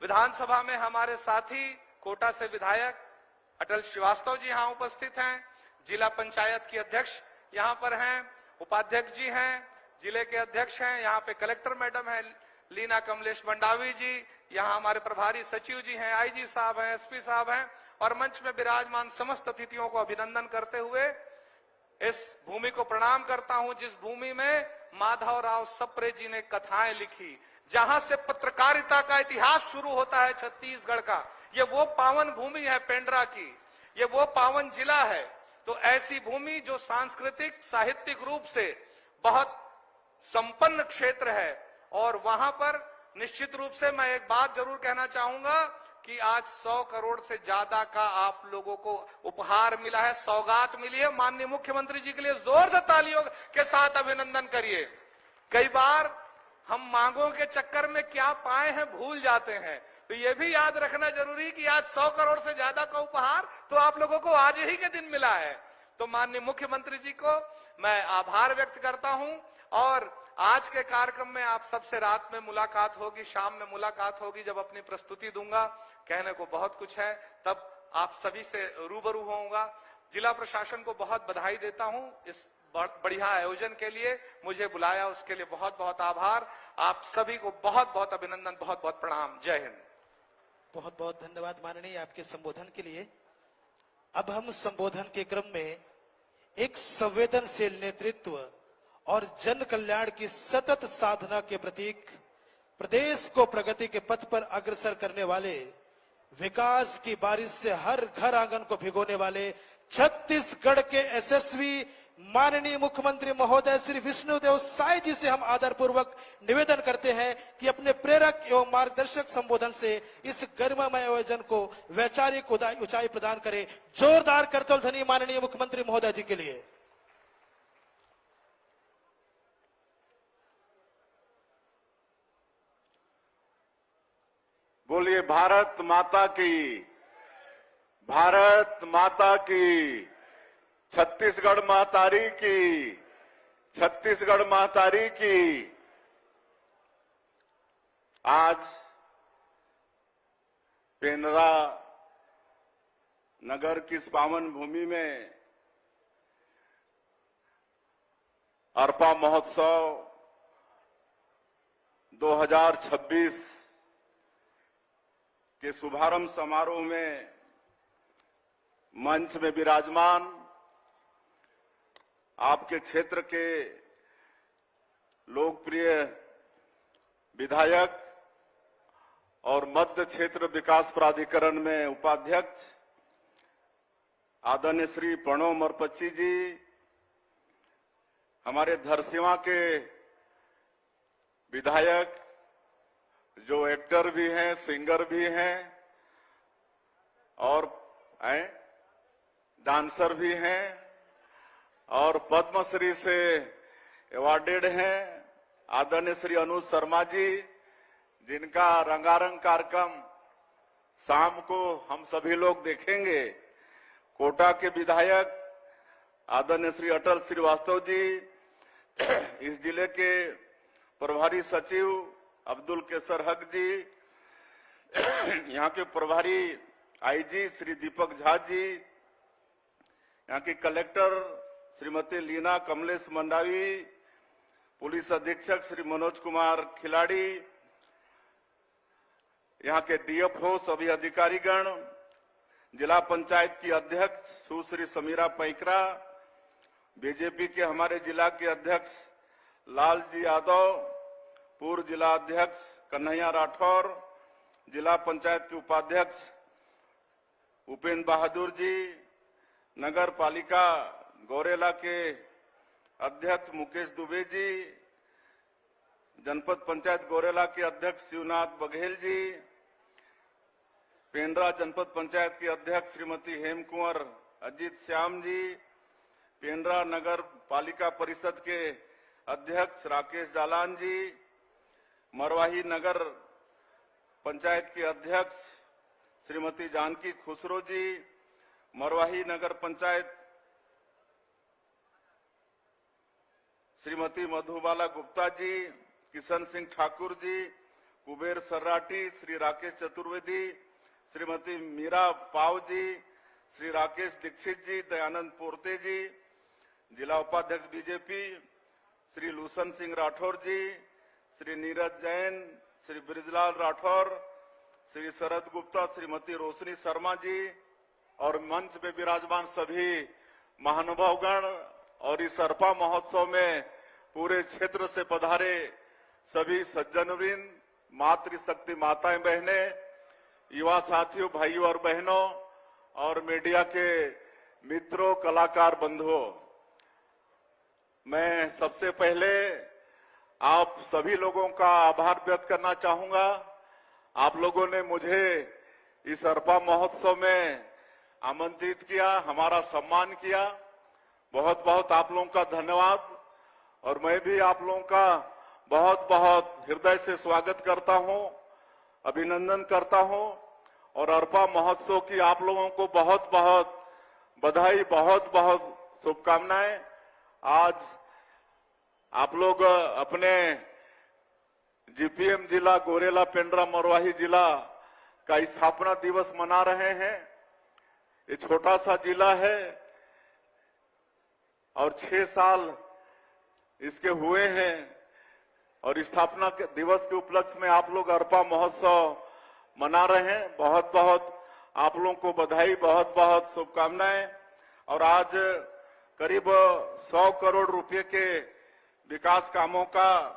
विधानसभा में हमारे साथी कोटा से विधायक अटल श्रीवास्तव जी यहां उपस्थित हैं। जिला पंचायत की अध्यक्ष यहां पर हैं, उपाध्यक्ष जी हैं, जिले के अध्यक्ष हैं, यहाँ पे कलेक्टर मैडम है लीना कमलेश मंडावी जी, यहाँ हमारे प्रभारी सचिव जी हैं, आईजी साहब हैं, एसपी साहब हैं, और मंच में विराजमान समस्त अतिथियों को अभिनंदन करते हुए इस भूमि को प्रणाम करता हूं, जिस भूमि में माधवराव सप्रे जी ने कथाएं लिखी, जहां से पत्रकारिता का इतिहास शुरू होता है छत्तीसगढ़ का। ये वो पावन भूमि है पेंड्रा की, ये वो पावन जिला है। तो ऐसी भूमि जो सांस्कृतिक साहित्यिक रूप से बहुत संपन्न क्षेत्र है, और वहां पर निश्चित रूप से मैं एक बात जरूर कहना चाहूंगा कि आज 100 करोड़ से ज्यादा का आप लोगों को उपहार मिला है, सौगात मिली है। माननीय मुख्यमंत्री जी के लिए जोर से तालियों के साथ अभिनंदन करिए। कई बार हम मांगों के चक्कर में क्या पाए हैं भूल जाते हैं, तो ये भी याद रखना जरूरी कि आज 100 करोड़ से ज्यादा का उपहार तो आप लोगों को आज ही के दिन मिला है। तो माननीय मुख्यमंत्री जी को मैं आभार व्यक्त करता हूं, और आज के कार्यक्रम में आप सबसे रात में मुलाकात होगी, शाम में मुलाकात होगी, जब अपनी प्रस्तुति दूंगा। कहने को बहुत कुछ है, तब आप सभी से रूबरू होऊंगा। जिला प्रशासन को बहुत बधाई देता हूं इस बढ़िया आयोजन के लिए, मुझे बुलाया उसके लिए बहुत बहुत आभार। आप सभी को बहुत बहुत अभिनंदन, बहुत बहुत प्रणाम। जय हिंद। बहुत बहुत धन्यवाद माननीय आपके संबोधन के लिए। अब हम संबोधन के क्रम में एक संवेदनशील नेतृत्व और जन कल्याण की सतत साधना के प्रतीक, प्रदेश को प्रगति के पथ पर अग्रसर करने वाले, विकास की बारिश से हर घर आंगन को भिगोने वाले छत्तीसगढ़ के यशस्वी माननीय मुख्यमंत्री महोदय श्री विष्णुदेव साय जी से हम आदरपूर्वक निवेदन करते हैं कि अपने प्रेरक एवं मार्गदर्शक संबोधन से इस गरिमामय आयोजन को वैचारिक ऊंचाई प्रदान करें। जोरदार करतल ध्वनि माननीय मुख्यमंत्री महोदय जी के लिए। बोलिए भारत माता की, भारत माता की, छत्तीसगढ़ महतारी की, छत्तीसगढ़ महतारी की। आज पेंड्रा नगर की इस पावन भूमि में अरपा महोत्सव 2026 के शुभारंभ समारोह में मंच में विराजमान आपके क्षेत्र के लोकप्रिय विधायक और मध्य क्षेत्र विकास प्राधिकरण में उपाध्यक्ष आदरणीय श्री प्रणव मरपच्ची जी, हमारे धरसींवा के विधायक जो एक्टर भी हैं, सिंगर भी हैं और डांसर भी हैं और पद्मश्री से अवार्डेड हैं आदरणीय श्री अनुज शर्मा जी, जिनका रंगारंग कार्यक्रम शाम को हम सभी लोग देखेंगे। कोटा के विधायक आदरणीय श्री अटल श्रीवास्तव जी, इस जिले के प्रभारी सचिव अब्दुल केसर हक जी, यहाँ के प्रभारी आईजी श्री दीपक झा जी, यहाँ के कलेक्टर श्रीमती लीना कमलेश मंडावी, पुलिस अधीक्षक श्री मनोज कुमार खिलाड़ी, यहाँ के डीएफओ सभी अधिकारीगण, जिला पंचायत की अध्यक्ष सुश्री समीरा पैकरा, बीजेपी के हमारे जिला के अध्यक्ष लालजी यादव, पूर्व जिला अध्यक्ष कन्हैया राठौर, जिला पंचायत के उपाध्यक्ष उपेंद्र बहादुर जी, नगर पालिका गौरेला के अध्यक्ष मुकेश दुबे जी, जनपद पंचायत गौरेला के अध्यक्ष शिवनाथ बघेल जी, पेंड्रा जनपद पंचायत के अध्यक्ष श्रीमती हेम कुंवर अजीत श्याम जी, पेंड्रा नगर पालिका परिषद के अध्यक्ष राकेश जालान जी, मरवाही नगर पंचायत के अध्यक्ष श्रीमती जानकी खुसरो जी, मरवाही नगर पंचायत श्रीमती मधुबाला गुप्ता जी, किशन सिंह ठाकुर जी, कुबेर सर्राटी, श्री राकेश चतुर्वेदी, श्रीमती मीरा पाव जी, श्री राकेश दीक्षित जी, दयानंद पोर्ते जी, जिला उपाध्यक्ष बीजेपी श्री लूसन सिंह राठौर जी, श्री नीरज जैन, श्री ब्रिजलाल राठौर, श्री शरद गुप्ता, श्रीमती रोशनी शर्मा जी और मंच पे विराजमान सभी महानुभावगण और इस अरपा महोत्सव में पूरे क्षेत्र से पधारे सभी सज्जनवृंद, मातृशक्ति माताएं बहनें, युवा साथियों, भाइयों और बहनों और मीडिया के मित्रों, कलाकार बंधुओं, मैं सबसे पहले आप सभी लोगों का आभार व्यक्त करना चाहूंगा। आप लोगों ने मुझे इस अरपा महोत्सव में आमंत्रित किया, हमारा सम्मान किया। बहुत बहुत आप लोगों का धन्यवाद और मैं भी आप लोगों का बहुत बहुत हृदय से स्वागत करता हूं, अभिनंदन करता हूं और अरपा महोत्सव की आप लोगों को बहुत बहुत बधाई, बहुत बहुत शुभकामनाएं। आज आप लोग अपने जीपीएम जिला गोरेला पेंड्रा मरवाही जिला का स्थापना दिवस मना रहे हैं। ये छोटा सा जिला है और 6 साल इसके हुए हैं और स्थापना के दिवस के उपलक्ष्य में आप लोग अरपा महोत्सव मना रहे हैं। बहुत बहुत आप लोगों को बधाई, बहुत बहुत शुभकामनाएं। और आज करीब 100 करोड़ रुपए के विकास कामों का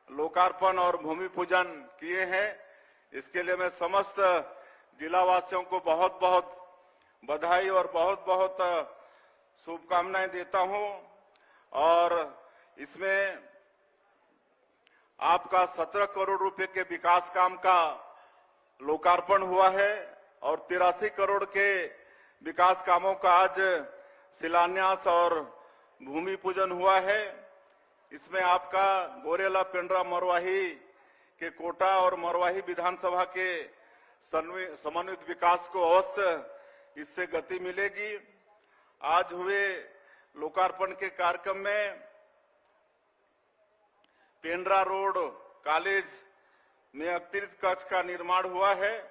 लोकार्पण और भूमि पूजन किए हैं। इसके लिए मैं समस्त जिलावासियों को बहुत बहुत बधाई और बहुत बहुत शुभकामनाएं देता हूं। और इसमें आपका 17 करोड़ रुपए के विकास काम का लोकार्पण हुआ है और 83 करोड़ के विकास कामों का आज शिलान्यास और भूमि पूजन हुआ है। इसमें आपका गोरेला पेंड्रा मरवाही के कोटा और मरवाही विधानसभा के समन्वित विकास को अवश्य इससे गति मिलेगी। आज हुए लोकार्पण के कार्यक्रम में पेंड्रा रोड कॉलेज में अतिरिक्त कक्ष का निर्माण हुआ है,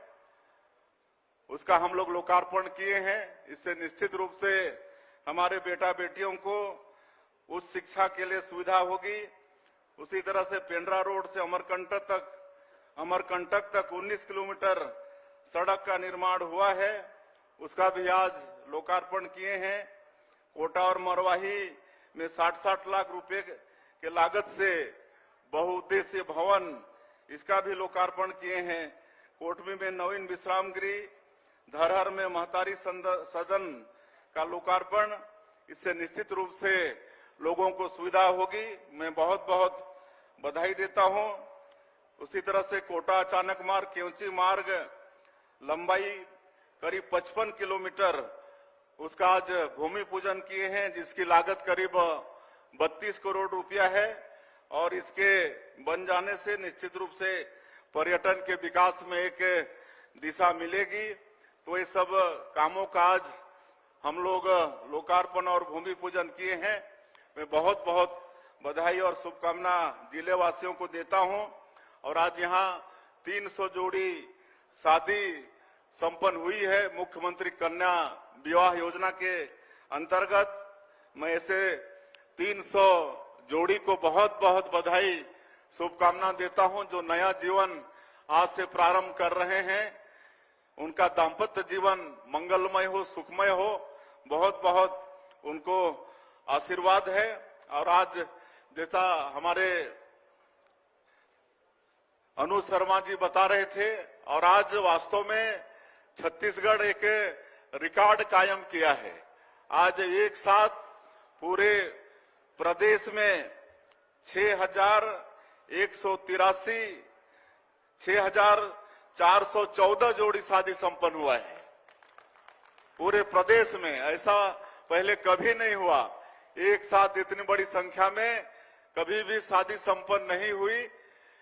उसका हम लोग लोकार्पण किए हैं। इससे निश्चित रूप से हमारे बेटा बेटियों को उच्च शिक्षा के लिए सुविधा होगी। उसी तरह से पेंड्रा रोड से अमरकंटक तक 19 किलोमीटर सड़क का निर्माण हुआ है, उसका भी आज लोकार्पण किए हैं। कोटा और मरवाही में 60-60 लाख रुपए के लागत से बहुउद्देशीय भवन, इसका भी लोकार्पण किए हैं। कोटमी में नवीन विश्राम गृह, धरहर में महतारी सदन का लोकार्पण, इससे निश्चित रूप से लोगों को सुविधा होगी। मैं बहुत बहुत बधाई देता हूं। उसी तरह से कोटा अचानक मार्ग केवंची मार्ग लंबाई करीब 55 किलोमीटर, उसका आज भूमि पूजन किए हैं, जिसकी लागत करीब 32 करोड़ रुपया है। और इसके बन जाने से निश्चित रूप से पर्यटन के विकास में एक दिशा मिलेगी। तो ये सब कामों का आज हम लोग लोकार्पण और भूमि पूजन किए हैं। मैं बहुत बहुत बधाई और शुभकामना जिले वासियों को देता हूं। और आज यहाँ 300 जोड़ी शादी संपन्न हुई है मुख्यमंत्री कन्या विवाह योजना के अंतर्गत। मैं ऐसे 300 जोड़ी को बहुत बहुत बधाई शुभकामना देता हूं, जो नया जीवन आज से प्रारंभ कर रहे हैं। उनका दाम्पत्य जीवन मंगलमय हो, सुखमय हो, बहुत बहुत उनको आशीर्वाद है। और आज जैसा हमारे अनु शर्मा जी बता रहे थे, और आज वास्तव में छत्तीसगढ़ एक रिकॉर्ड कायम किया है। आज एक साथ पूरे प्रदेश में 6,414 जोड़ी शादी संपन्न हुआ है पूरे प्रदेश में। ऐसा पहले कभी नहीं हुआ। एक साथ इतनी बड़ी संख्या में कभी भी शादी संपन्न नहीं हुई,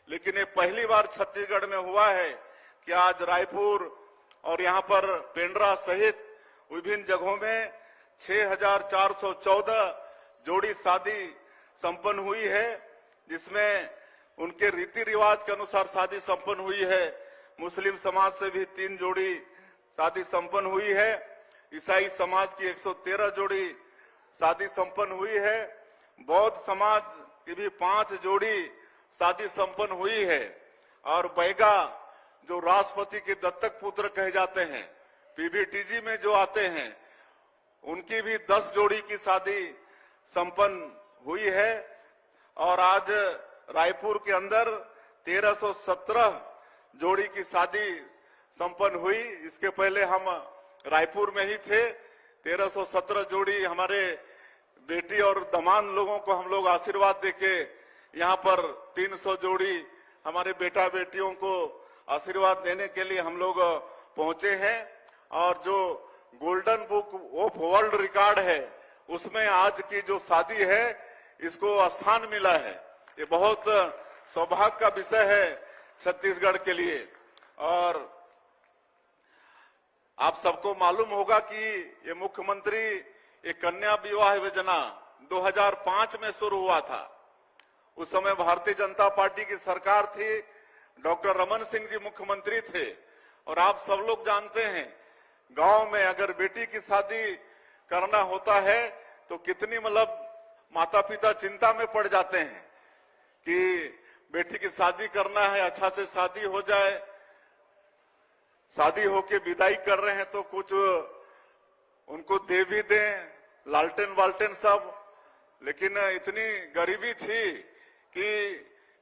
लेकिन ये पहली बार छत्तीसगढ़ में हुआ है कि आज रायपुर और यहाँ पर पेंड्रा सहित विभिन्न जगहों में 6,414 जोड़ी शादी संपन्न हुई है, जिसमें उनके रीति रिवाज के अनुसार शादी संपन्न हुई है। मुस्लिम समाज से भी 3 जोड़ी शादी संपन्न हुई है। ईसाई समाज की 113 जोड़ी शादी संपन्न हुई है। बौद्ध समाज की भी 5 जोड़ी शादी संपन्न हुई है। और बैगा जो राष्ट्रपति के दत्तक पुत्र कहे जाते हैं, पीबीटीजी में जो आते हैं, उनकी भी 10 जोड़ी की शादी संपन्न हुई है। और आज रायपुर के अंदर 1317 जोड़ी की शादी संपन्न हुई। इसके पहले हम रायपुर में ही थे। 1317 जोड़ी हमारे बेटी और दमान लोगों को हम लोग आशीर्वाद देके यहाँ पर 300 जोड़ी हमारे बेटा बेटियों को आशीर्वाद देने के लिए हम लोग पहुंचे हैं। और जो golden book of world record है, उसमें आज की जो शादी है इसको स्थान मिला है। ये बहुत सौभाग्य का विषय है छत्तीसगढ़ के लिए। और आप सबको मालूम होगा कि ये मुख्यमंत्री ये कन्या विवाह योजना 2005 में शुरू हुआ था। उस समय भारतीय जनता पार्टी की सरकार थी, डॉक्टर रमन सिंह जी मुख्यमंत्री थे। और आप सब लोग जानते हैं, गांव में अगर बेटी की शादी करना होता है तो कितनी माता पिता चिंता में पड़ जाते हैं कि बेटी की शादी करना है, अच्छा से शादी हो जाए। शादी होके विदाई कर रहे हैं तो कुछ उनको दे भी दें, लालटेन वालटेन सब। लेकिन इतनी गरीबी थी कि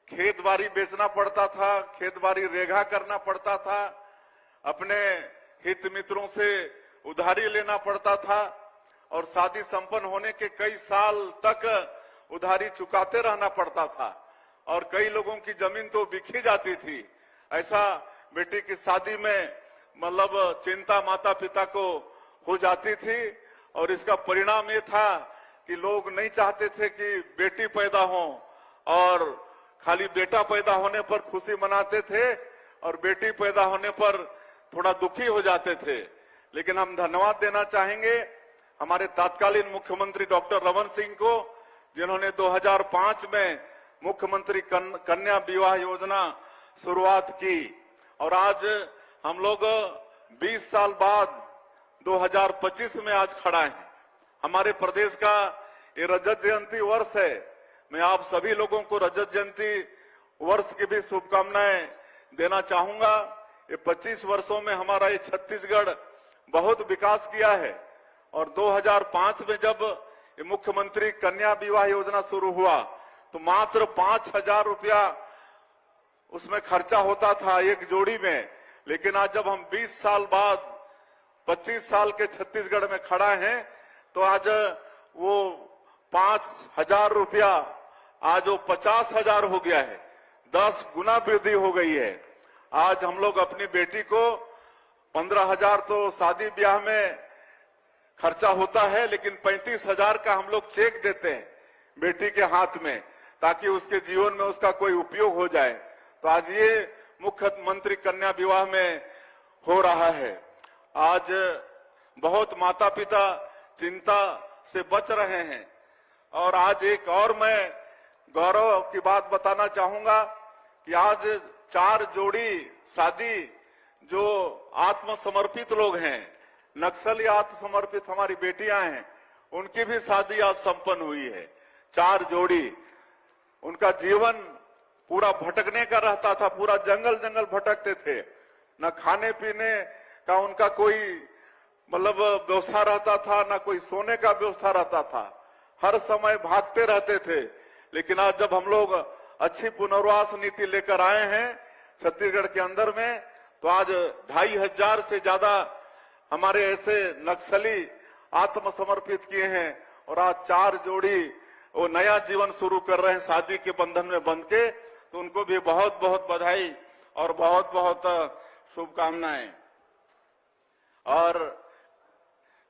खेत बाड़ी बेचना पड़ता था, खेत बाड़ी रेगा करना पड़ता था, अपने हित मित्रों से उधारी लेना पड़ता था। और शादी संपन्न होने के कई साल तक उधारी चुकाते रहना पड़ता था। और कई लोगों की जमीन तो बिखी जाती थी। ऐसा बेटी की शादी में चिंता माता पिता को हो जाती थी। और इसका परिणाम ये था कि लोग नहीं चाहते थे कि बेटी पैदा हो, और खाली बेटा पैदा होने पर खुशी मनाते थे और बेटी पैदा होने पर थोड़ा दुखी हो जाते थे। लेकिन हम धन्यवाद देना चाहेंगे हमारे तत्कालीन मुख्यमंत्री डॉक्टर रमन सिंह को, जिन्होंने 2005 में मुख्यमंत्री कन्या विवाह योजना शुरुआत की। और आज हम लोग 20 साल बाद 2025 में आज खड़ा हैं। हमारे प्रदेश का ये रजत जयंती वर्ष है। मैं आप सभी लोगों को रजत जयंती वर्ष की भी शुभकामनाएं देना चाहूंगा। ये 25 वर्षों में हमारा ये छत्तीसगढ़ बहुत विकास किया है। और 2005 में जब ये मुख्यमंत्री कन्या विवाह योजना शुरू हुआ तो मात्र 5,000 रुपया उसमें खर्चा होता था एक जोड़ी में। लेकिन आज जब हम 20 साल बाद 25 साल के छत्तीसगढ़ में खड़ा हैं तो आज वो 5,000 रुपया आज वो 50,000 हो गया है। 10 गुना वृद्धि हो गई है। आज हम लोग अपनी बेटी को 15,000 तो शादी ब्याह में खर्चा होता है, लेकिन 35,000 का हम लोग चेक देते हैं बेटी के हाथ में, ताकि उसके जीवन में उसका कोई उपयोग हो जाए। तो आज ये मुख्यमंत्री कन्या विवाह में हो रहा है। आज बहुत माता पिता चिंता से बच रहे हैं। और आज एक और मैं गौरव की बात बताना चाहूंगा कि आज 4 जोड़ी शादी जो आत्मसमर्पित लोग हैं, नक्सली आत्मसमर्पित हमारी बेटियां हैं, उनकी भी शादी आज संपन्न हुई है। 4 जोड़ी। उनका जीवन पूरा भटकने का रहता था, पूरा जंगल जंगल भटकते थे। न खाने पीने का उनका कोई व्यवस्था रहता था, न कोई सोने का व्यवस्था रहता था। हर समय भागते रहते थे। लेकिन आज जब हम लोग अच्छी पुनर्वास नीति लेकर आए हैं छत्तीसगढ़ के अंदर में, तो आज 2,500 से ज्यादा हमारे ऐसे नक्सली आत्मसमर्पित किए हैं। और आज 4 जोड़ी वो नया जीवन शुरू कर रहे हैं शादी के बंधन में बंध के। तो उनको भी बहुत बहुत बधाई और बहुत बहुत शुभकामनाएं। और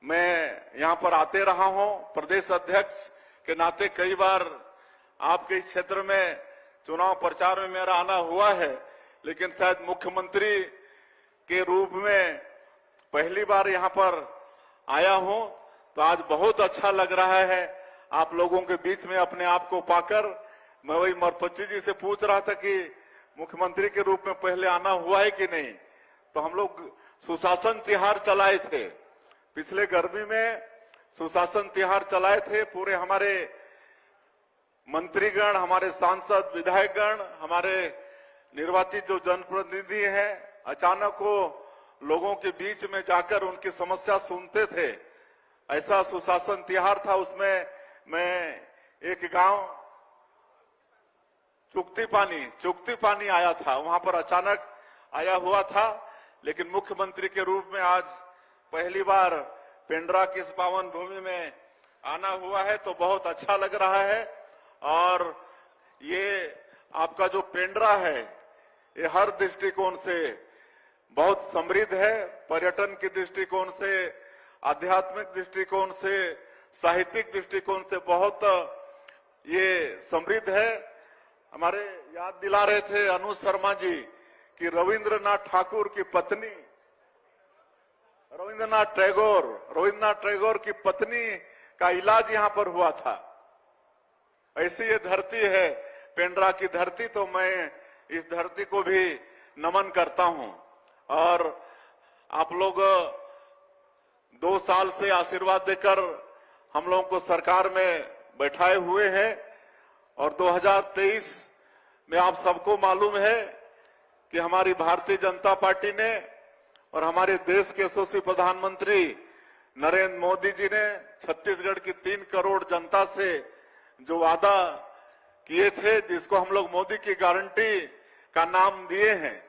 मैं यहां पर आते रहा हूं। प्रदेश अध्यक्ष के नाते कई बार आपके इस क्षेत्र में चुनाव प्रचार में मेरा आना हुआ है, लेकिन शायद मुख्यमंत्री के रूप में पहली बार यहाँ पर आया हूं, तो आज बहुत अच्छा लग रहा है आप लोगों के बीच में अपने आप को पाकर। मैं वही मरपच्ची जी से पूछ रहा था कि मुख्यमंत्री के रूप में पहले आना हुआ है कि नहीं, तो हम लोग सुशासन तिहार चलाए थे, पिछले गर्मी में सुशासन तिहार चलाए थे। पूरे हमारे मंत्रीगण, हमारे सांसद, विधायकगण, हमारे निर्वाचित जो जनप्रतिनिधि हैं, अचानक वो लोगों के बीच में जाकर उनकी समस्या सुनते थे। ऐसा सुशासन तिहार था। उसमें मैं एक गांव चुक्ती पानी आया था, वहां पर अचानक आया हुआ था, लेकिन मुख्यमंत्री के रूप में आज पहली बार पेंड्रा की इस पावन भूमि में आना हुआ है, तो बहुत अच्छा लग रहा है। और ये आपका जो पेंड्रा है, ये हर दृष्टिकोण से बहुत समृद्ध है, पर्यटन की दृष्टिकोण से, आध्यात्मिक दृष्टिकोण से, साहित्यिक दृष्टिकोण से बहुत ये समृद्ध है। हमारे याद दिला रहे थे अनु शर्मा जी कि रविंद्रनाथ ठाकुर की पत्नी, रविंद्रनाथ टैगोर की पत्नी का इलाज यहाँ पर हुआ था। ऐसी ये धरती है पेंड्रा की धरती, तो मैं इस धरती को भी नमन करता हूं। और आप लोग 2 साल से आशीर्वाद देकर हम लोगों को सरकार में बैठाए हुए हैं, और 2023 में आप सबको मालूम है कि हमारी भारतीय जनता पार्टी ने और हमारे देश के यशस्वी प्रधानमंत्री नरेंद्र मोदी जी ने छत्तीसगढ़ की 3 करोड़ जनता से जो वादा किए थे, जिसको हम लोग मोदी की गारंटी का नाम दिए हैं,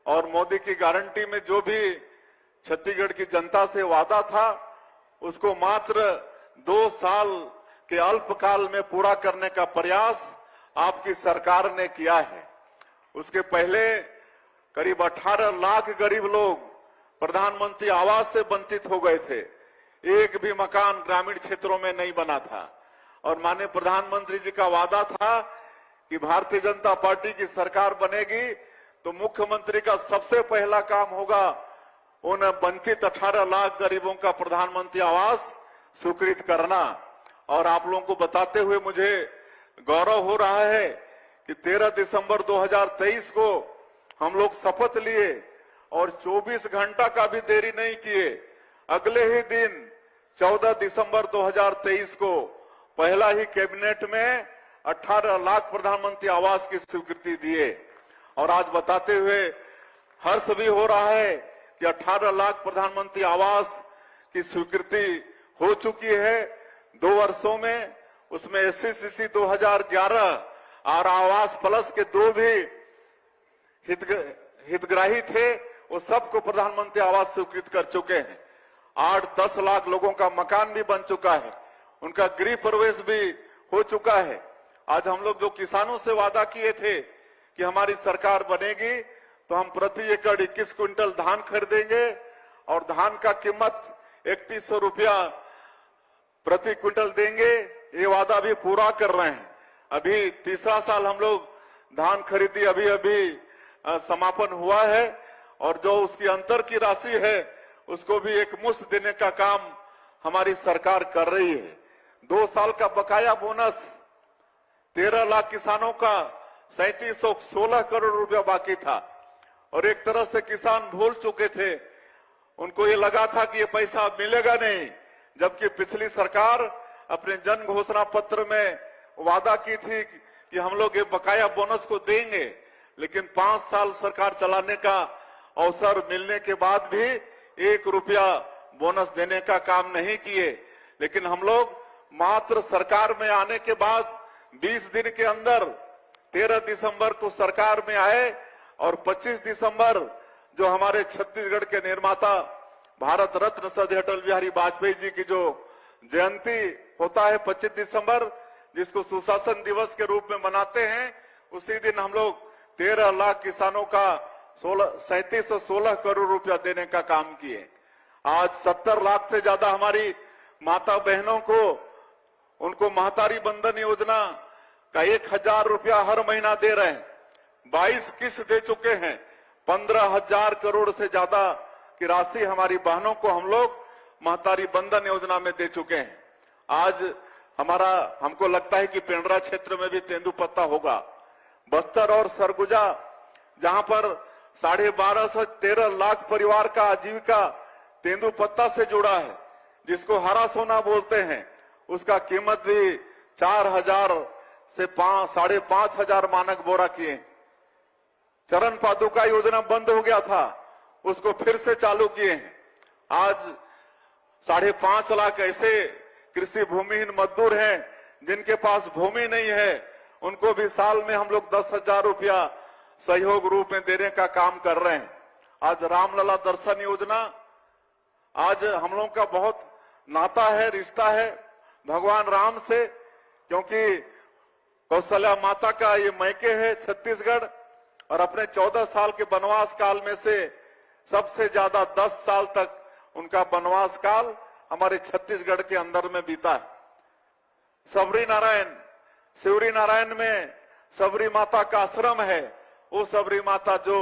और मोदी की गारंटी में जो भी छत्तीसगढ़ की जनता से वादा था, उसको मात्र 2 साल के अल्पकाल में पूरा करने का प्रयास आपकी सरकार ने किया है। उसके पहले करीब 18 लाख गरीब लोग प्रधानमंत्री आवास से वंचित हो गए थे। एक भी मकान ग्रामीण क्षेत्रों में नहीं बना था, और माननीय प्रधानमंत्री जी का वादा था कि भारतीय जनता पार्टी की सरकार बनेगी तो मुख्यमंत्री का सबसे पहला काम होगा उन वंचित 18 लाख गरीबों का प्रधानमंत्री आवास स्वीकृत करना। और आप लोगों को बताते हुए मुझे गौरव हो रहा है कि 13 दिसंबर 2023 को हम लोग शपथ लिए और 24 घंटा का भी देरी नहीं किए, अगले ही दिन 14 दिसंबर 2023 को पहला ही कैबिनेट में 18 लाख प्रधानमंत्री आवास की स्वीकृति दिए। और आज बताते हुए हर्ष भी हो रहा है कि 18 लाख प्रधानमंत्री आवास की स्वीकृति हो चुकी है 2 वर्षों में। उसमें SCCC 2011 और आवास प्लस के 2 भी हितग्राही थे, वो सबको प्रधानमंत्री आवास स्वीकृत कर चुके हैं। 8-10 लाख लोगों का मकान भी बन चुका है, उनका गृह प्रवेश भी हो चुका है। आज हम लोग जो किसानों से वादा किए थे कि हमारी सरकार बनेगी तो हम प्रति एकड़ 21 क्विंटल धान खरीदेंगे और धान का कीमत 3100 रुपया प्रति क्विंटल देंगे, ये वादा भी पूरा कर रहे हैं। अभी तीसरा साल हम लोग धान खरीदी अभी समापन हुआ है, और जो उसकी अंतर की राशि है उसको भी एक मुश्त देने का काम हमारी सरकार कर रही है। 2 साल का बकाया बोनस 13 लाख किसानों का 3716 करोड़ रुपया बाकी था, और एक तरह से किसान भूल चुके थे, उनको ये लगा था कि ये पैसा मिलेगा नहीं, जबकि पिछली सरकार अपने जन घोषणा पत्र में वादा की थी कि हम लोग ये बकाया बोनस को देंगे, लेकिन 5 साल सरकार चलाने का अवसर मिलने के बाद भी 1 रुपया बोनस देने का काम नहीं किए। लेकिन हम लोग मात्र सरकार में आने के बाद 20 दिन के अंदर 13 दिसंबर को सरकार में आए, और 25 दिसंबर जो हमारे छत्तीसगढ़ के निर्माता भारत रत्न श्रद्धेय अटल बिहारी वाजपेयी जी की जो जयंती होता है 25 दिसंबर, जिसको सुशासन दिवस के रूप में मनाते हैं, उसी दिन हम लोग 13 लाख किसानों का 3716 करोड़ रुपया देने का काम किए। आज 70 लाख से ज्यादा हमारी माता बहनों को उनको महतारी बंधन योजना का 1,000 रुपया हर महीना दे रहे हैं। 22 किस्त दे चुके हैं। 15,000 करोड़ से ज्यादा की राशि हमारी बहनों को हम लोग महतारी बंधन योजना में दे चुके हैं। आज हमको लगता है कि पेंड्रा क्षेत्र में भी तेंदुपत्ता होगा। बस्तर और सरगुजा जहां पर 12.5 से 13 लाख परिवार का आजीविका तेंदुपत्ता से जुड़ा है, जिसको हरा सोना बोलते हैं, उसका कीमत भी 4,000 से 5,500 मानक बोरा किए। चरण पादुका योजना बंद हो गया था, उसको फिर से चालू किए हैं। आज 5.5 लाख ऐसे कृषि भूमिहीन मजदूर हैं जिनके पास भूमि नहीं है, उनको भी साल में हम लोग 10,000 रुपया सहयोग रूप में देने का काम कर रहे हैं। आज रामलला दर्शन योजना, आज हम लोग का बहुत नाता है, रिश्ता है भगवान राम से, क्योंकि कौशल्या माता का ये मैके है छत्तीसगढ़, और अपने 14 साल के वनवास काल में से सबसे ज्यादा 10 साल तक उनका वनवास काल हमारे छत्तीसगढ़ के अंदर में बीता है। सबरी नारायण, शिवरी नारायण में सबरी माता का आश्रम है। वो सबरी माता जो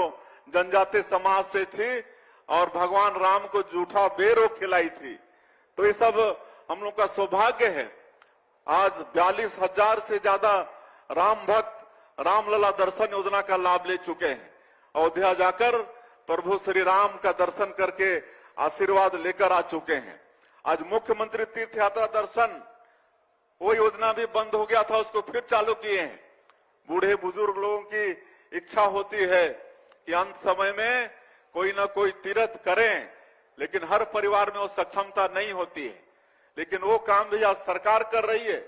जनजाति समाज से थी और भगवान राम को जूठा बेरो खिलाई थी। तो ये सब हम लोग का सौभाग्य है। आज 42,000 से ज्यादा राम भक्त रामलला दर्शन योजना का लाभ ले चुके हैं। अयोध्या जाकर प्रभु श्री राम का दर्शन करके आशीर्वाद लेकर आ चुके हैं। आज मुख्यमंत्री तीर्थ यात्रा दर्शन, वो योजना भी बंद हो गया था, उसको फिर चालू किए हैं। बूढ़े बुजुर्ग लोगों की इच्छा होती है कि अंत समय में कोई ना कोई तीर्थ करें, लेकिन हर परिवार में वो सक्षमता नहीं होती है। लेकिन वो काम भी आज सरकार कर रही है।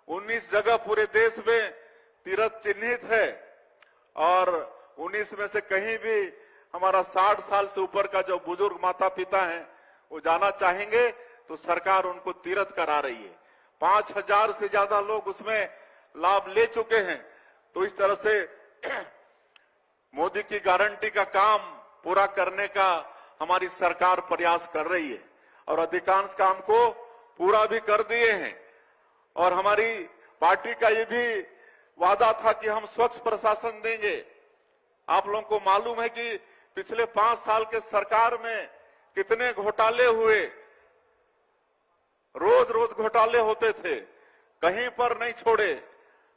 19 जगह पूरे देश में तीर्थ चिन्हित है, और 19 में से कहीं भी हमारा 60 साल से ऊपर का जो बुजुर्ग माता पिता हैं वो जाना चाहेंगे तो सरकार उनको तीर्थ करा रही है। 5,000 से ज्यादा लोग उसमें लाभ ले चुके हैं। तो इस तरह से मोदी की गारंटी का काम पूरा करने का हमारी सरकार प्रयास कर रही है, और अधिकांश काम को पूरा भी कर दिए हैं। और हमारी पार्टी का ये भी वादा था कि हम स्वच्छ प्रशासन देंगे। आप लोगों को मालूम है कि पिछले 5 साल के सरकार में कितने घोटाले हुए, रोज रोज घोटाले होते थे, कहीं पर नहीं छोड़े।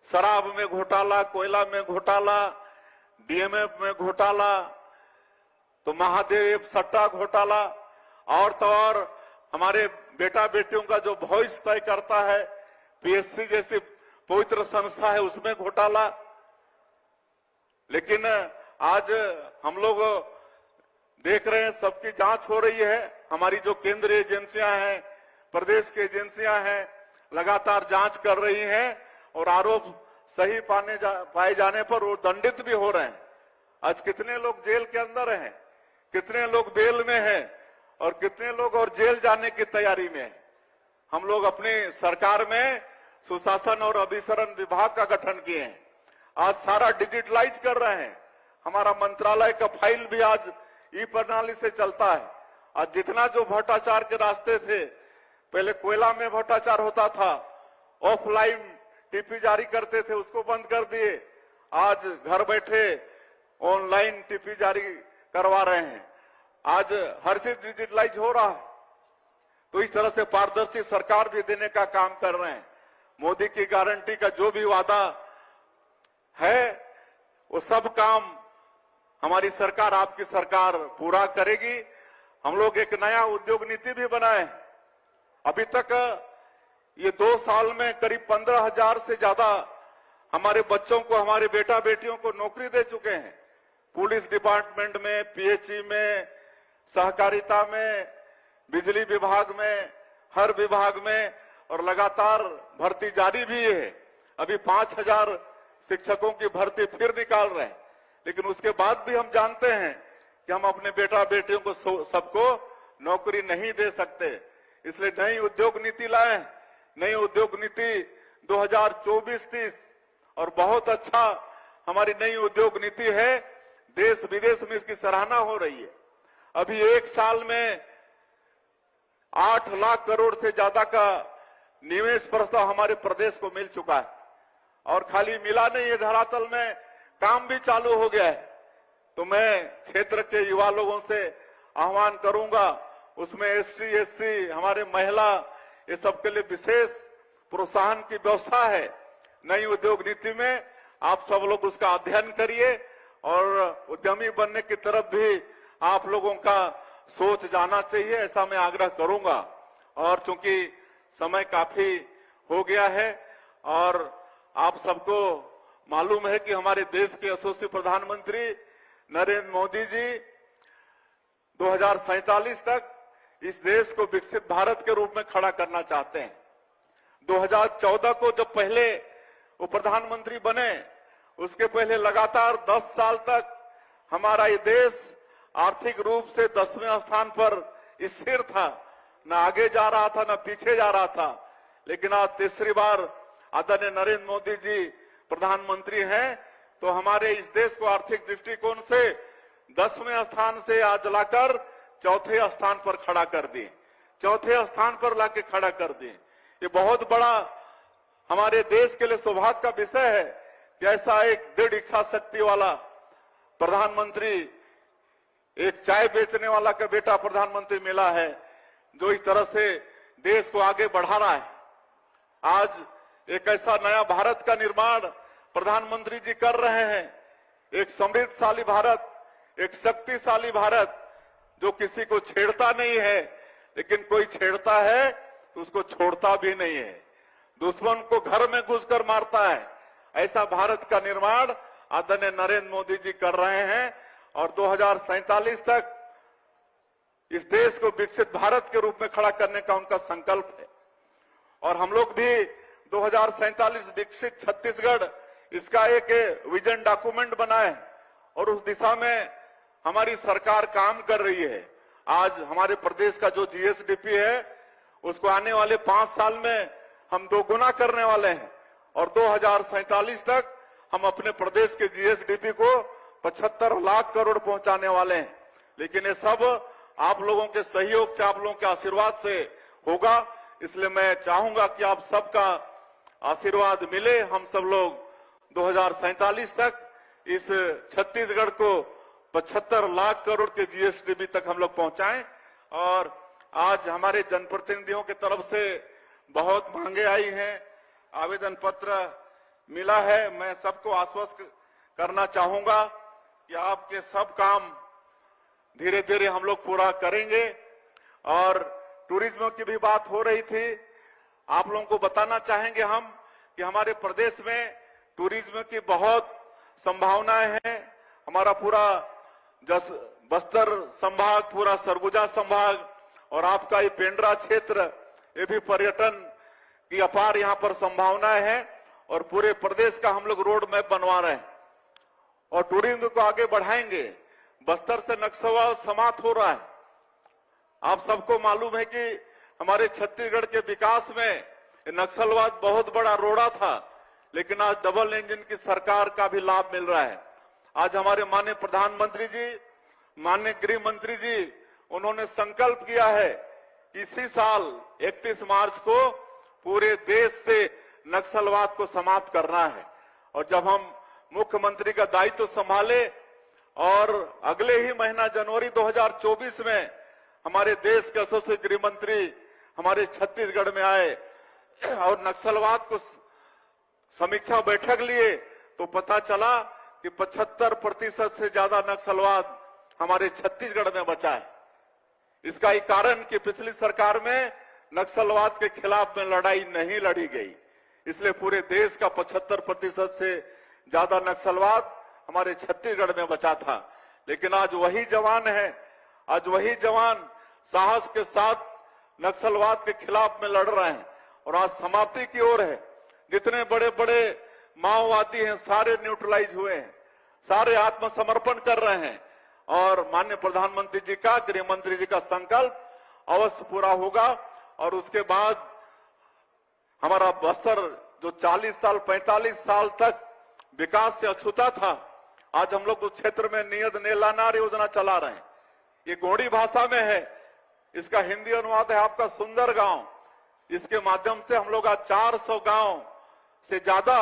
शराब में घोटाला, कोयला में घोटाला, डीएमएफ में घोटाला, तो महादेव सट्टा घोटाला, और तो और हमारे बेटा बेटियों का जो भविष्य तय करता है, पीएससी जैसी पवित्र संस्था है, उसमें घोटाला। लेकिन आज हम लोग देख रहे हैं सबकी जांच हो रही है। हमारी जो केंद्रीय एजेंसियां हैं, प्रदेश की एजेंसियां हैं, लगातार जांच कर रही हैं, और आरोप सही पाए जाने पर वो दंडित भी हो रहे हैं। आज कितने लोग जेल के अंदर हैं, कितने लोग बेल में हैं, और कितने लोग और जेल जाने की तैयारी में हैं। हम लोग अपनी सरकार में सुशासन और अभिसरण विभाग का गठन किए हैं। आज सारा डिजिटलाइज कर रहे हैं। हमारा मंत्रालय का फाइल भी आज ई प्रणाली से चलता है। आज जितना जो भ्रष्टाचार के रास्ते थे, पहले कोयला में भ्रष्टाचार होता था, ऑफलाइन टीपी जारी करते थे, उसको बंद कर दिए। आज घर बैठे ऑनलाइन टीपी जारी करवा रहे हैं। आज हर चीज डिजिटलाइज हो रहा है। तो इस तरह से पारदर्शी सरकार भी देने का काम कर रहे हैं। मोदी की गारंटी का जो भी वादा है वो सब काम हमारी सरकार, आपकी सरकार पूरा करेगी। हम लोग एक नया उद्योग नीति भी बनाए। अभी तक ये 2 साल में करीब 15,000 से ज्यादा हमारे बच्चों को, हमारे बेटा बेटियों को नौकरी दे चुके हैं। पुलिस डिपार्टमेंट में, पीएचई में, सहकारिता में, बिजली विभाग में, हर विभाग में, और लगातार भर्ती जारी भी है। अभी 5,000 शिक्षकों की भर्ती फिर निकाल रहे हैं। लेकिन उसके बाद भी हम जानते हैं कि हम अपने बेटा बेटियों को सबको नौकरी नहीं दे सकते। इसलिए नई उद्योग नीति लाए। नई उद्योग नीति 2024-30 और बहुत अच्छा हमारी नई उद्योग नीति है। देश विदेश में इसकी सराहना हो रही है। अभी 1 साल में 8 लाख करोड़ से ज्यादा का निवेश प्रस्ताव हमारे प्रदेश को मिल चुका है और खाली मिला नहीं, ये धरातल में काम भी चालू हो गया है। तो मैं क्षेत्र के युवा लोगों से आह्वान करूंगा, उसमें एसटी एससी, हमारे महिला, ये सबके लिए विशेष प्रोत्साहन की व्यवस्था है। नई उद्योग नीति में आप सब लोग उसका अध्ययन करिए और उद्यमी बनने की तरफ भी आप लोगों का सोच जाना चाहिए, ऐसा मैं आग्रह करूंगा। और चूंकि समय काफी हो गया है और आप सबको मालूम है कि हमारे देश के यशस्वी प्रधानमंत्री नरेंद्र मोदी जी 2047 तक इस देश को विकसित भारत के रूप में खड़ा करना चाहते हैं। 2014 को जब पहले वो प्रधानमंत्री बने, उसके पहले लगातार 10 साल तक हमारा ये देश आर्थिक रूप से 10वें स्थान पर स्थिर था, न आगे जा रहा था न पीछे जा रहा था। लेकिन आज तीसरी बार आदरणीय नरेंद्र मोदी जी प्रधानमंत्री हैं, तो हमारे इस देश को आर्थिक दृष्टिकोण से 10वें स्थान से आज लाकर चौथे स्थान पर खड़ा कर दिए, चौथे स्थान पर लाके खड़ा कर दिए। ये बहुत बड़ा हमारे देश के लिए सौभाग्य का विषय है कि ऐसा एक दृढ़ इच्छा शक्ति वाला प्रधानमंत्री, एक चाय बेचने वाला का बेटा प्रधानमंत्री मिला है, जो इस तरह से देश को आगे बढ़ा रहा है। आज एक ऐसा नया भारत का निर्माण प्रधानमंत्री जी कर रहे हैं, एक समृद्धशाली भारत, एक शक्तिशाली भारत, जो किसी को छेड़ता नहीं है, लेकिन कोई छेड़ता है तो उसको छोड़ता भी नहीं है, दुश्मन को घर में घुसकर मारता है। ऐसा भारत का निर्माण आदरणीय नरेंद्र मोदी जी कर रहे हैं और 2047 तक इस देश को विकसित भारत के रूप में खड़ा करने का उनका संकल्प है। और हम लोग भी 2047 विकसित छत्तीसगढ़, इसका एक विजन डॉक्यूमेंट बनाए और उस दिशा में हमारी सरकार काम कर रही है। आज हमारे प्रदेश का जो जीएसडीपी है, उसको आने वाले 5 साल में हम 2 गुना करने वाले हैं और 2047 तक हम अपने प्रदेश के जीएसडीपी को 75 लाख करोड़ पहुंचाने वाले हैं। लेकिन ये सब आप लोगों के सहयोग से, आप लोगों के आशीर्वाद से होगा। इसलिए मैं चाहूंगा कि आप सबका आशीर्वाद मिले, हम सब लोग 2047 तक इस छत्तीसगढ़ को 75 लाख करोड़ के जीएसडीपी तक हम लोग पहुंचाएं। और आज हमारे जनप्रतिनिधियों की तरफ से बहुत मांगे आई हैं, आवेदन पत्र मिला है। मैं सबको आश्वस्त करना चाहूंगा कि आपके सब काम धीरे धीरे हम लोग पूरा करेंगे। और टूरिज्म की भी बात हो रही थी, आप लोगों को बताना चाहेंगे हम कि हमारे प्रदेश में टूरिज्म की बहुत संभावनाएं हैं। हमारा पूरा बस्तर संभाग, पूरा सरगुजा संभाग और आपका ये पेंड्रा क्षेत्र, ये भी पर्यटन की अपार यहाँ पर संभावनाएं हैं और पूरे प्रदेश का हम लोग रोड मैप बनवा रहे हैं और टूरिज्म को आगे बढ़ाएंगे। बस्तर से नक्सलवाद समाप्त हो रहा है। आप सबको मालूम है कि हमारे छत्तीसगढ़ के विकास में नक्सलवाद बहुत बड़ा रोड़ा था, लेकिन आज डबल इंजन की सरकार का भी लाभ मिल रहा है। आज हमारे माननीय प्रधानमंत्री जी, माननीय गृह मंत्री जी, उन्होंने संकल्प किया है कि इसी साल 31 मार्च को पूरे देश से नक्सलवाद को समाप्त करना है। और जब हम मुख्यमंत्री का दायित्व संभाले और अगले ही महीना जनवरी 2024 में हमारे देश के यशस्वी गृह मंत्री हमारे छत्तीसगढ़ में आए और नक्सलवाद को समीक्षा बैठक लिए, तो पता चला कि 75% से ज्यादा नक्सलवाद हमारे छत्तीसगढ़ में बचा है। इसका ही कारण कि पिछली सरकार में नक्सलवाद के खिलाफ में लड़ाई नहीं लड़ी गई, इसलिए पूरे देश का 75% से ज्यादा नक्सलवाद हमारे छत्तीसगढ़ में बचा था। लेकिन आज वही जवान है, आज वही जवान साहस के साथ नक्सलवाद के खिलाफ में लड़ रहे हैं और आज समाप्ति की ओर है। जितने बड़े बड़े माओवादी हैं सारे न्यूट्रलाइज हुए हैं, सारे आत्मसमर्पण कर रहे हैं और माननीय प्रधानमंत्री जी का, गृह मंत्री जी का संकल्प अवश्य पूरा होगा। और उसके बाद हमारा बस्तर जो 40 साल 45 साल तक विकास से अछूता था, आज हम लोग उस क्षेत्र में नियत नेलानार योजना चला रहे हैं। ये गोंडी भाषा में है, इसका हिंदी अनुवाद है आपका सुंदर गांव। इसके माध्यम से हम लोग आज 400 गांव से ज्यादा,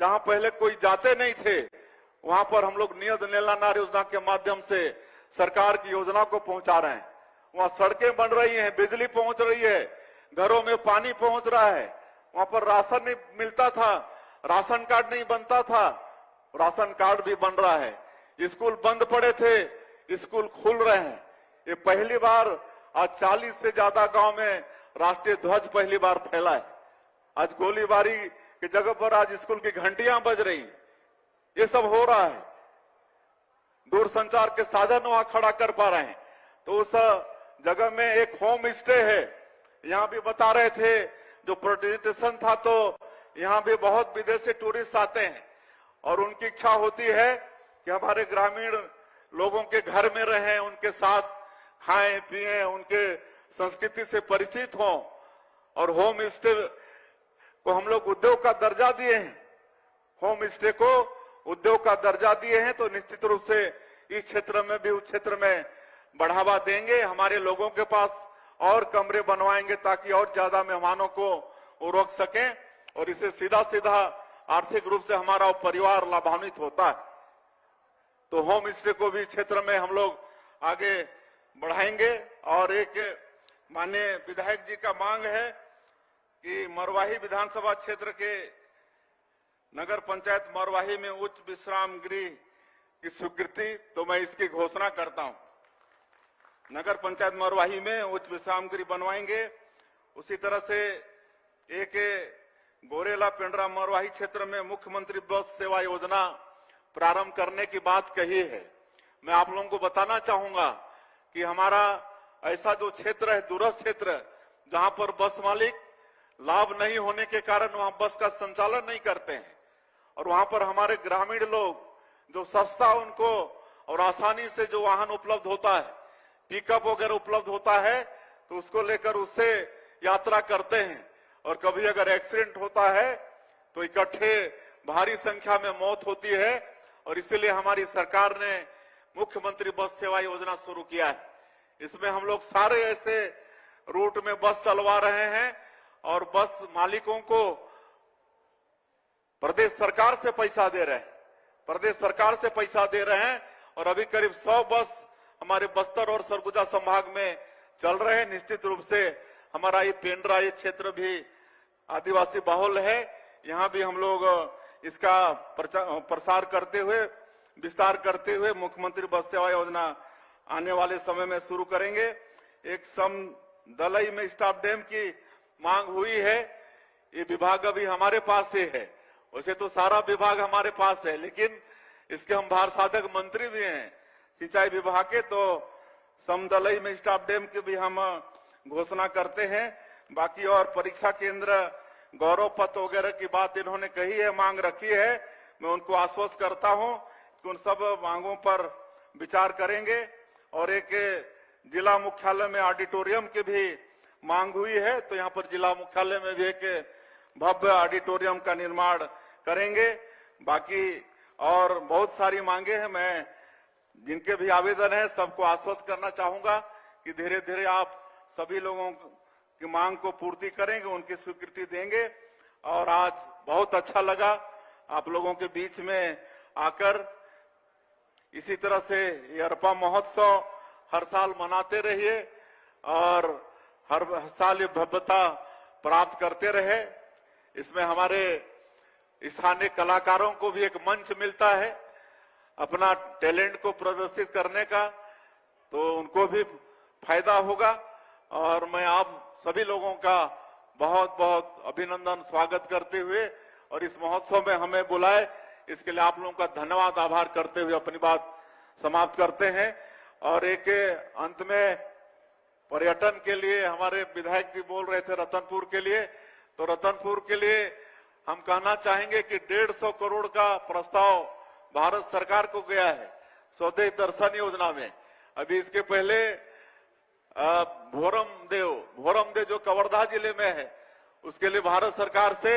जहां पहले कोई जाते नहीं थे, वहां पर हम लोग नियत नेला नार योजना के माध्यम से सरकार की योजना को पहुंचा रहे हैं। वहां सड़कें बन रही हैं, बिजली पहुंच रही है, घरों में पानी पहुंच रहा है। वहां पर राशन नहीं मिलता था, राशन कार्ड नहीं बनता था, राशन कार्ड भी बन रहा है। स्कूल बंद पड़े थे, स्कूल खुल रहे हैं। ये पहली बार आज 40 से ज्यादा गांव में राष्ट्रीय ध्वज पहली बार फैला है। आज गोलीबारी की जगह पर आज स्कूल की घंटियां बज रही, ये सब हो रहा है। दूरसंचार के साधन वहां खड़ा कर पा रहे हैं। तो उस जगह में एक होम स्टे है, यहां भी बता रहे थे, जो प्रेजेंटेशन था, तो यहां भी बहुत विदेशी टूरिस्ट आते हैं और उनकी इच्छा होती है कि हमारे ग्रामीण लोगों के घर में रहें, उनके साथ खाएं पिएं, उनके संस्कृति से परिचित हों। और होम स्टे को हम लोग उद्योग का दर्जा दिए हैं, होम स्टे को उद्योग का दर्जा दिए हैं, तो निश्चित रूप से इस क्षेत्र में भी उस क्षेत्र में बढ़ावा देंगे। हमारे लोगों के पास और कमरे बनवाएंगे ताकि और ज्यादा मेहमानों को वो रोक सकें, और इससे सीधा सीधा आर्थिक रूप से हमारा परिवार लाभान्वित होता है। तो होम स्टे को भी क्षेत्र में हम लोग आगे बढ़ाएंगे। और एक माननीय विधायक जी का मांग है कि मरवाही विधानसभा क्षेत्र के नगर पंचायत मरवाही में उच्च विश्राम गृह की स्वीकृति, तो मैं इसकी घोषणा करता हूं। नगर पंचायत मरवाही में उच्च विश्राम गृह बनवाएंगे। उसी तरह से एक गोरेला पेंड्रा मरवाही क्षेत्र में मुख्यमंत्री बस सेवा योजना प्रारंभ करने की बात कही है। मैं आप लोगों को बताना चाहूंगा कि हमारा ऐसा जो क्षेत्र है, दूरस्थ क्षेत्र, जहां पर बस मालिक लाभ नहीं होने के कारण वहां बस का संचालन नहीं करते हैं, और वहां पर हमारे ग्रामीण लोग जो सस्ता उनको और आसानी से जो वाहन उपलब्ध होता है, पिकअप वगैरह उपलब्ध होता है, तो उसको लेकर उससे यात्रा करते हैं। और कभी अगर एक्सीडेंट होता है तो इकट्ठे भारी संख्या में मौत होती है, और इसीलिए हमारी सरकार ने मुख्यमंत्री बस सेवा योजना शुरू किया है। इसमें हम लोग सारे ऐसे रूट में बस चलवा रहे हैं, और बस मालिकों को प्रदेश सरकार से पैसा दे रहे हैं, प्रदेश सरकार से पैसा दे रहे हैं। और अभी करीब 100 बस हमारे बस्तर और सरगुजा संभाग में चल रहे हैं। निश्चित रूप से हमारा ये पेंड्रा ये क्षेत्र भी आदिवासी बहुल है, यहाँ भी हम लोग इसका प्रसार करते हुए, विस्तार करते हुए मुख्यमंत्री बस सेवा योजना आने वाले समय में शुरू करेंगे। एक समदलई में स्टाफ डैम की मांग हुई है, ये विभाग अभी हमारे पास से है। वैसे तो सारा विभाग हमारे पास है, लेकिन इसके हम भार साधक मंत्री भी हैं सिंचाई विभाग के, तो समदलई में स्टाफ डैम की भी हम घोषणा करते हैं। बाकी और परीक्षा केंद्र, गौरव पथ वगैरह की बात इन्होंने कही है, मांग रखी है। मैं उनको आश्वस्त करता हूं कि उन सब मांगों पर विचार करेंगे। और एक जिला मुख्यालय में ऑडिटोरियम की भी मांग हुई है, तो यहाँ पर जिला मुख्यालय में भी एक भव्य ऑडिटोरियम का निर्माण करेंगे। बाकी और बहुत सारी मांगे हैं, मैं जिनके भी आवेदन है सबको आश्वस्त करना चाहूंगा कि धीरे धीरे आप सभी लोगों की मांग को पूर्ति करेंगे, उनकी स्वीकृति देंगे। और आज बहुत अच्छा लगा आप लोगों के बीच में आकर। इसी तरह से ये अरपा महोत्सव हर साल मनाते रहिए और हर साल ये भव्यता प्राप्त करते रहे। इसमें हमारे स्थानीय कलाकारों को भी एक मंच मिलता है अपना टैलेंट को प्रदर्शित करने का, तो उनको भी फायदा होगा। और मैं आप सभी लोगों का बहुत बहुत अभिनंदन स्वागत करते हुए और इस महोत्सव में हमें बुलाए इसके लिए आप लोगों का धन्यवाद आभार करते हुए अपनी बात समाप्त करते हैं। और एक अंत में पर्यटन के लिए हमारे विधायक जी बोल रहे थे रतनपुर के लिए, तो रतनपुर के लिए हम कहना चाहेंगे कि 150 करोड़ का प्रस्ताव भारत सरकार को गया है स्वदेश दर्शन योजना में। अभी इसके पहले भोरम देव जो कवर्धा जिले में है, उसके लिए भारत सरकार से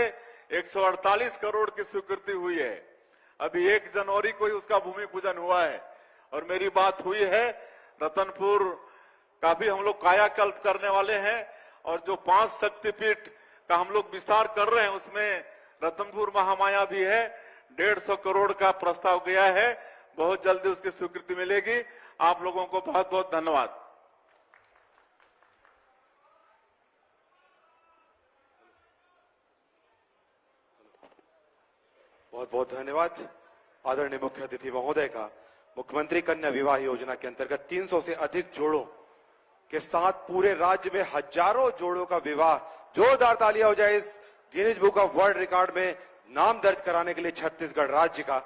148 करोड़ की स्वीकृति हुई है। अभी 1 जनवरी को ही उसका भूमि पूजन हुआ है और मेरी बात हुई है। रतनपुर का भी हम लोग कायाकल्प करने वाले हैं और जो 5 शक्तिपीठ का हम लोग विस्तार कर रहे हैं उसमें रतनपुर महामाया भी है। 150 करोड़ का प्रस्ताव गया है, बहुत जल्दी उसकी स्वीकृति मिलेगी। आप लोगों को बहुत बहुत धन्यवाद। बहुत बहुत धन्यवाद आदरणीय मुख्य अतिथि महोदय का। मुख्यमंत्री कन्या विवाह योजना के अंतर्गत 300 से अधिक जोड़ों के साथ पूरे राज्य में हजारों जोड़ों का विवाह, जोरदार तालियां हो जाए इस Guinness book of world record में नाम दर्ज कराने के लिए छत्तीसगढ़ राज्य का।